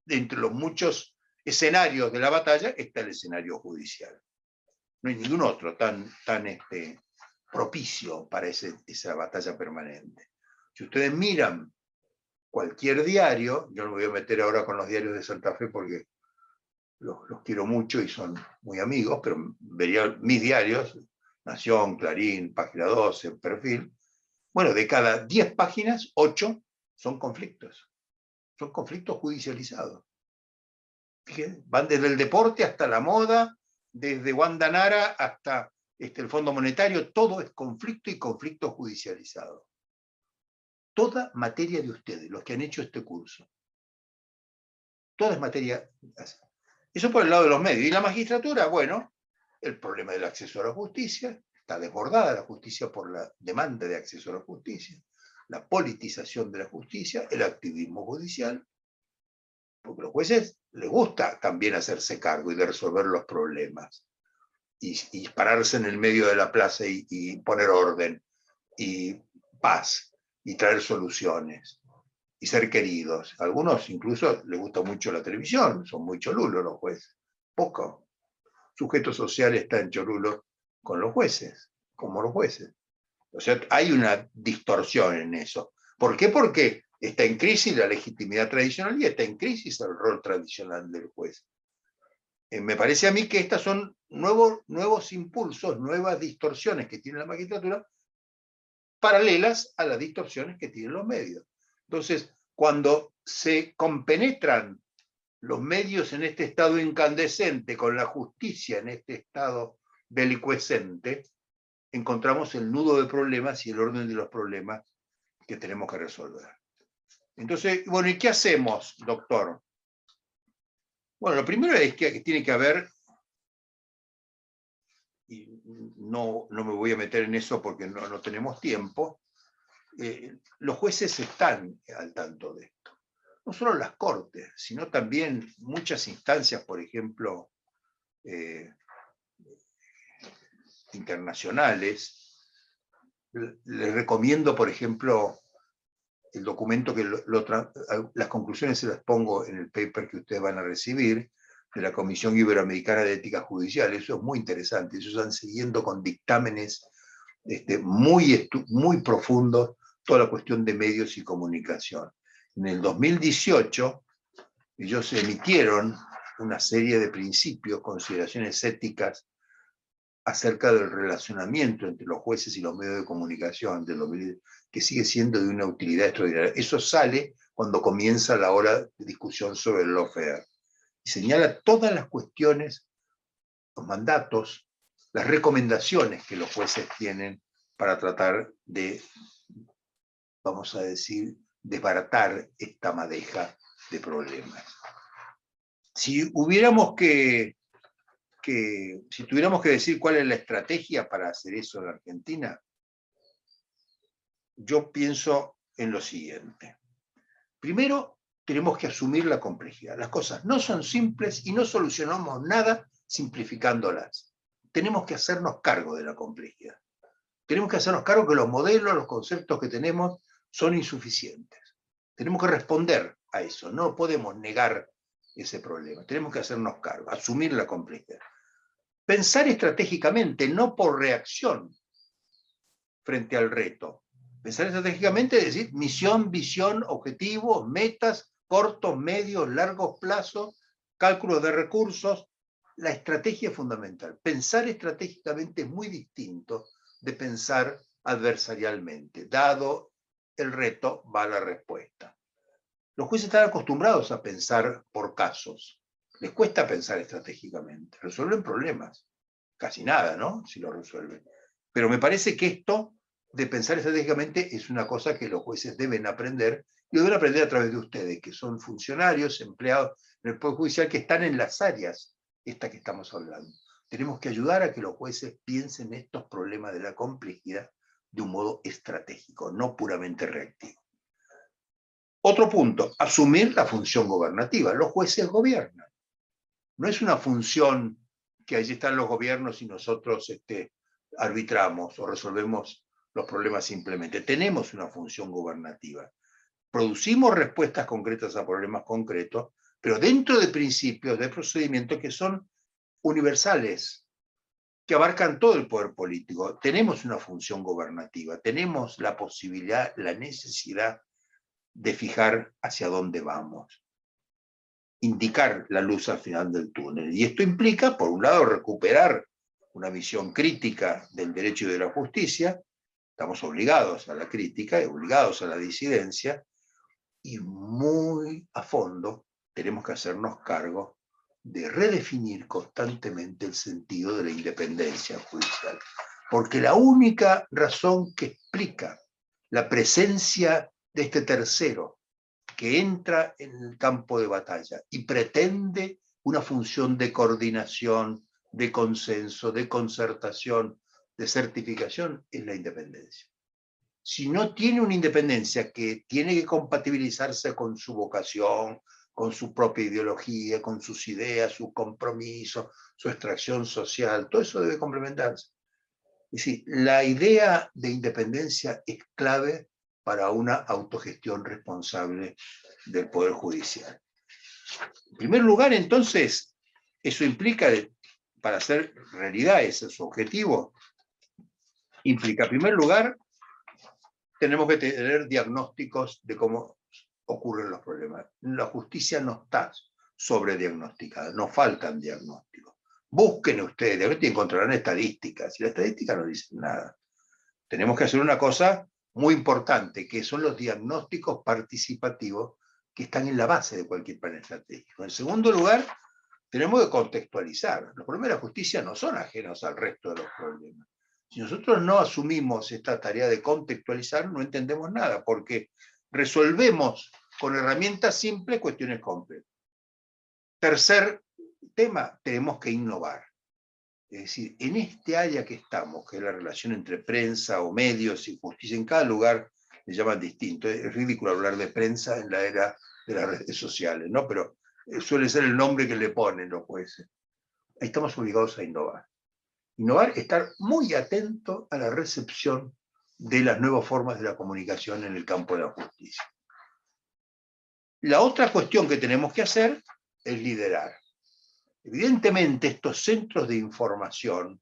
entre los muchos escenarios de la batalla, está el escenario judicial. No hay ningún otro tan propicio para esa batalla permanente. Si ustedes miran cualquier diario, yo no me voy a meter ahora con los diarios de Santa Fe porque los quiero mucho y son muy amigos, pero vería mis diarios, Nación, Clarín, Página 12, Perfil. Bueno, de cada 10 páginas, 8 son conflictos. Son conflictos judicializados. Fíjense, van desde el deporte hasta la moda, desde Wanda Nara hasta el Fondo Monetario, todo es conflicto y conflicto judicializado. Toda materia de ustedes, los que han hecho este curso. Toda es materia. Eso por el lado de los medios. Y la magistratura, bueno, el problema del acceso a la justicia, está desbordada la justicia por la demanda de acceso a la justicia, la politización de la justicia, el activismo judicial, porque a los jueces les gusta también hacerse cargo y de resolver los problemas, y pararse en el medio de la plaza y poner orden, y paz, y traer soluciones, y ser queridos. A algunos incluso les gusta mucho la televisión, son muy cholulos los jueces, poco. Sujeto social está en cholulo con los jueces, como los jueces. O sea, hay una distorsión en eso. ¿Por qué? Porque está en crisis la legitimidad tradicional y está en crisis el rol tradicional del juez. Me parece a mí que estas son nuevos impulsos, nuevas distorsiones que tiene la magistratura, paralelas a las distorsiones que tienen los medios. Entonces, cuando se compenetran los medios en este estado incandescente con la justicia en este estado delicuescente, encontramos el nudo de problemas y el orden de los problemas que tenemos que resolver. Entonces, bueno, ¿y qué hacemos, doctor? Bueno, lo primero es que tiene que haber, y no me voy a meter en eso porque no tenemos tiempo, los jueces están al tanto de esto. No solo las cortes, sino también muchas instancias, por ejemplo, internacionales. Les recomiendo, por ejemplo, el documento que las conclusiones se las pongo en el paper que ustedes van a recibir, de la Comisión Iberoamericana de Ética Judicial. Eso es muy interesante. Ellos están siguiendo con dictámenes muy profundos toda la cuestión de medios y comunicación. En el 2018, ellos emitieron una serie de principios, consideraciones éticas acerca del relacionamiento entre los jueces y los medios de comunicación, que sigue siendo de una utilidad extraordinaria. Eso sale cuando comienza la hora de discusión sobre el lawfare. Y señala todas las cuestiones, los mandatos, las recomendaciones que los jueces tienen para tratar de, vamos a decir, desbaratar esta madeja de problemas. Si tuviéramos que decir cuál es la estrategia para hacer eso en la Argentina, yo pienso en lo siguiente. Primero, tenemos que asumir la complejidad. Las cosas no son simples y no solucionamos nada simplificándolas. Tenemos que hacernos cargo de la complejidad. Tenemos que hacernos cargo que los modelos, los conceptos que tenemos son insuficientes. Tenemos que responder a eso. No podemos negar ese problema. Tenemos que hacernos cargo, asumir la complejidad. Pensar estratégicamente, no por reacción frente al reto. Pensar estratégicamente es decir, misión, visión, objetivos, metas, cortos, medios, largos plazos, cálculos de recursos. La estrategia es fundamental. Pensar estratégicamente es muy distinto de pensar adversarialmente. Dado el reto, va la respuesta. Los jueces están acostumbrados a pensar por casos. Les cuesta pensar estratégicamente. Resuelven problemas. Casi nada, ¿no? Si lo resuelven. Pero me parece que esto de pensar estratégicamente es una cosa que los jueces deben aprender, y lo deben aprender a través de ustedes, que son funcionarios, empleados en el Poder Judicial, que están en las áreas estas que estamos hablando. Tenemos que ayudar a que los jueces piensen estos problemas de la complejidad de un modo estratégico, no puramente reactivo. Otro punto, asumir la función gobernativa. Los jueces gobiernan. No es una función que allí están los gobiernos y nosotros arbitramos o resolvemos los problemas simplemente. Tenemos una función gobernativa. Producimos respuestas concretas a problemas concretos, pero dentro de principios de procedimiento que son universales, que abarcan todo el poder político. Tenemos una función gobernativa, tenemos la posibilidad, la necesidad de fijar hacia dónde vamos, indicar la luz al final del túnel. Y esto implica, por un lado, recuperar una visión crítica del derecho y de la justicia. Estamos obligados a la crítica y obligados a la disidencia, y muy a fondo tenemos que hacernos cargo de redefinir constantemente el sentido de la independencia judicial. Porque la única razón que explica la presencia de este tercero que entra en el campo de batalla y pretende una función de coordinación, de consenso, de concertación, de certificación, es la independencia. Si no tiene una independencia que tiene que compatibilizarse con su vocación, con su propia ideología, con sus ideas, su compromiso, su extracción social, todo eso debe complementarse. Es decir, la idea de independencia es clave para una autogestión responsable del Poder Judicial. En primer lugar, entonces, eso implica, para hacer realidad ese es su objetivo, implica, en primer lugar, tenemos que tener diagnósticos de cómo ocurren los problemas. La justicia no está sobrediagnosticada, nos faltan diagnósticos. Busquen ustedes, y encontrarán estadísticas, y las estadísticas no dicen nada. Tenemos que hacer una cosa muy importante, que son los diagnósticos participativos que están en la base de cualquier plan estratégico. En segundo lugar, tenemos que contextualizar. Los problemas de la justicia no son ajenos al resto de los problemas. Si nosotros no asumimos esta tarea de contextualizar, no entendemos nada, porque resolvemos con herramientas simples cuestiones complejas. Tercer tema, tenemos que innovar. Es decir, en este área que estamos, que es la relación entre prensa o medios y justicia, en cada lugar le llaman distinto. Es ridículo hablar de prensa en la era de las redes sociales, ¿no? Pero suele ser el nombre que le ponen los jueces. Ahí estamos obligados a innovar. Innovar, estar muy atento a la recepción de las nuevas formas de la comunicación en el campo de la justicia. La otra cuestión que tenemos que hacer es liderar. Evidentemente, estos centros de información,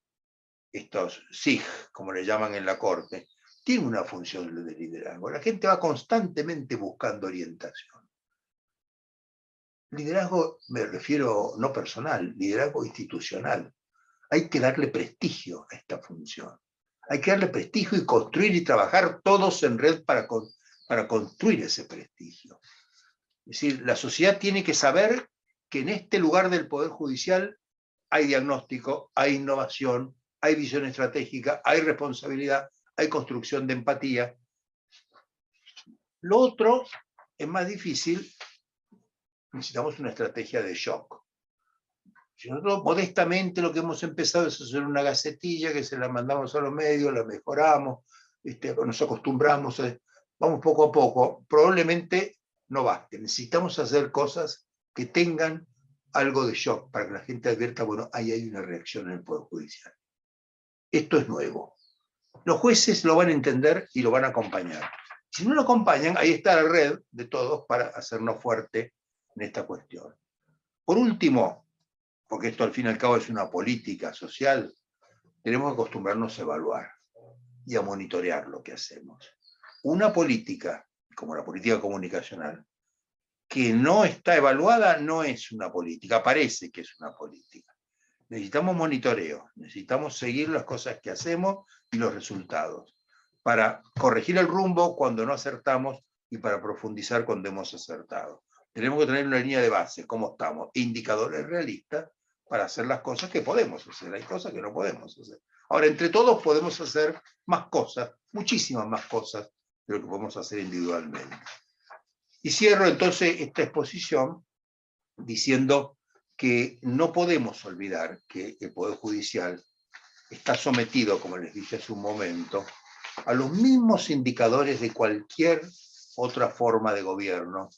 estos SIG, como le llaman en la Corte, tienen una función de liderazgo. La gente va constantemente buscando orientación. Liderazgo, me refiero no personal, liderazgo institucional. Hay que darle prestigio a esta función. Hay que darle prestigio y construir y trabajar todos en red para construir ese prestigio. Es decir, la sociedad tiene que saber que en este lugar del Poder Judicial hay diagnóstico, hay innovación, hay visión estratégica, hay responsabilidad, hay construcción de empatía. Lo otro es más difícil, necesitamos una estrategia de shock. Si nosotros modestamente lo que hemos empezado es hacer una gacetilla que se la mandamos a los medios, la mejoramos, nos acostumbramos, vamos poco a poco, probablemente no baste. Necesitamos hacer cosas que tengan algo de shock para que la gente advierta, bueno, ahí hay una reacción en el Poder Judicial. Esto es nuevo. Los jueces lo van a entender y lo van a acompañar. Si no lo acompañan, ahí está la red de todos para hacernos fuerte en esta cuestión. Por último, porque esto al fin y al cabo es una política social, tenemos que acostumbrarnos a evaluar y a monitorear lo que hacemos. Una política, como la política comunicacional, que no está evaluada no es una política, parece que es una política. Necesitamos monitoreo, necesitamos seguir las cosas que hacemos y los resultados, para corregir el rumbo cuando no acertamos y para profundizar cuando hemos acertado. Tenemos que tener una línea de base, cómo estamos, indicadores realistas para hacer las cosas que podemos hacer. Hay cosas que no podemos hacer. Ahora, entre todos podemos hacer más cosas, muchísimas más cosas de lo que podemos hacer individualmente. Y cierro entonces esta exposición diciendo que no podemos olvidar que el Poder Judicial está sometido, como les dije hace un momento, a los mismos indicadores de cualquier otra forma de gobierno,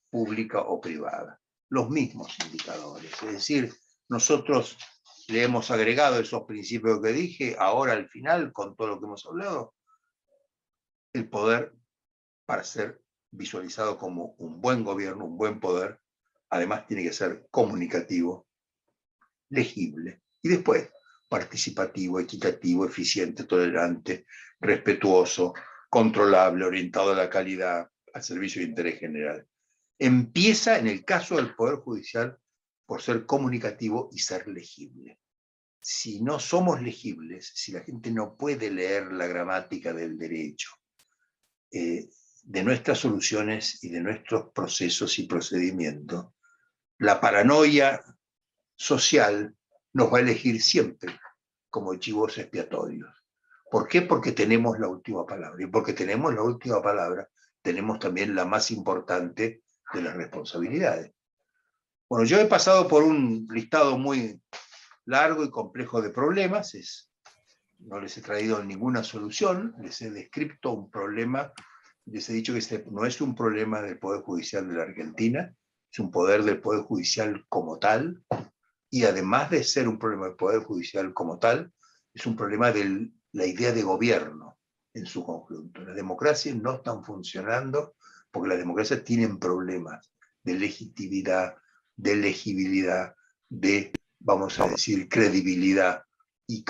pública o privada. Los mismos indicadores. Es decir, nosotros le hemos agregado esos principios que dije, ahora al final, con todo lo que hemos hablado, el poder, para ser visualizado como un buen gobierno, un buen poder, además tiene que ser comunicativo, legible, y después participativo, equitativo, eficiente, tolerante, respetuoso, controlable, orientado a la calidad, al servicio de interés general. Empieza, en el caso del Poder Judicial, por ser comunicativo y ser legible. Si no somos legibles, si la gente no puede leer la gramática del derecho, de nuestras soluciones y de nuestros procesos y procedimientos, la paranoia social nos va a elegir siempre como chivos expiatorios. ¿Por qué? Porque tenemos la última palabra. Y porque tenemos la última palabra, tenemos también la más importante de las responsabilidades. Bueno, yo he pasado por un listado muy largo y complejo de problemas. No les he traído ninguna solución, les he descrito un problema. Les he dicho que este no es un problema del Poder Judicial de la Argentina, es un poder del Poder Judicial como tal, y además de ser un problema del Poder Judicial como tal, es un problema de la idea de gobierno en su conjunto. Las democracias no están funcionando porque las democracias tienen problemas de legitimidad, de legibilidad, de, vamos a decir, credibilidad, y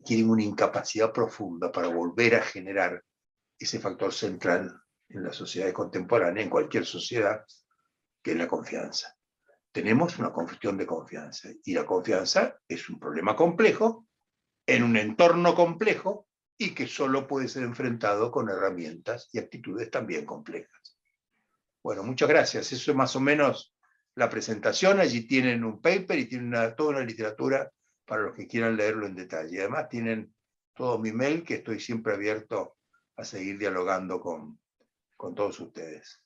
tienen una incapacidad profunda para volver a generar ese factor central en la sociedad contemporánea, en cualquier sociedad, que es la confianza. Tenemos una cuestión de confianza, y la confianza es un problema complejo, en un entorno complejo, y que solo puede ser enfrentado con herramientas y actitudes también complejas. Bueno, muchas gracias. Eso es más o menos la presentación. Allí tienen un paper y tienen toda una literatura para los que quieran leerlo en detalle. Y además tienen todo mi mail, que estoy siempre abierto a seguir dialogando con todos ustedes.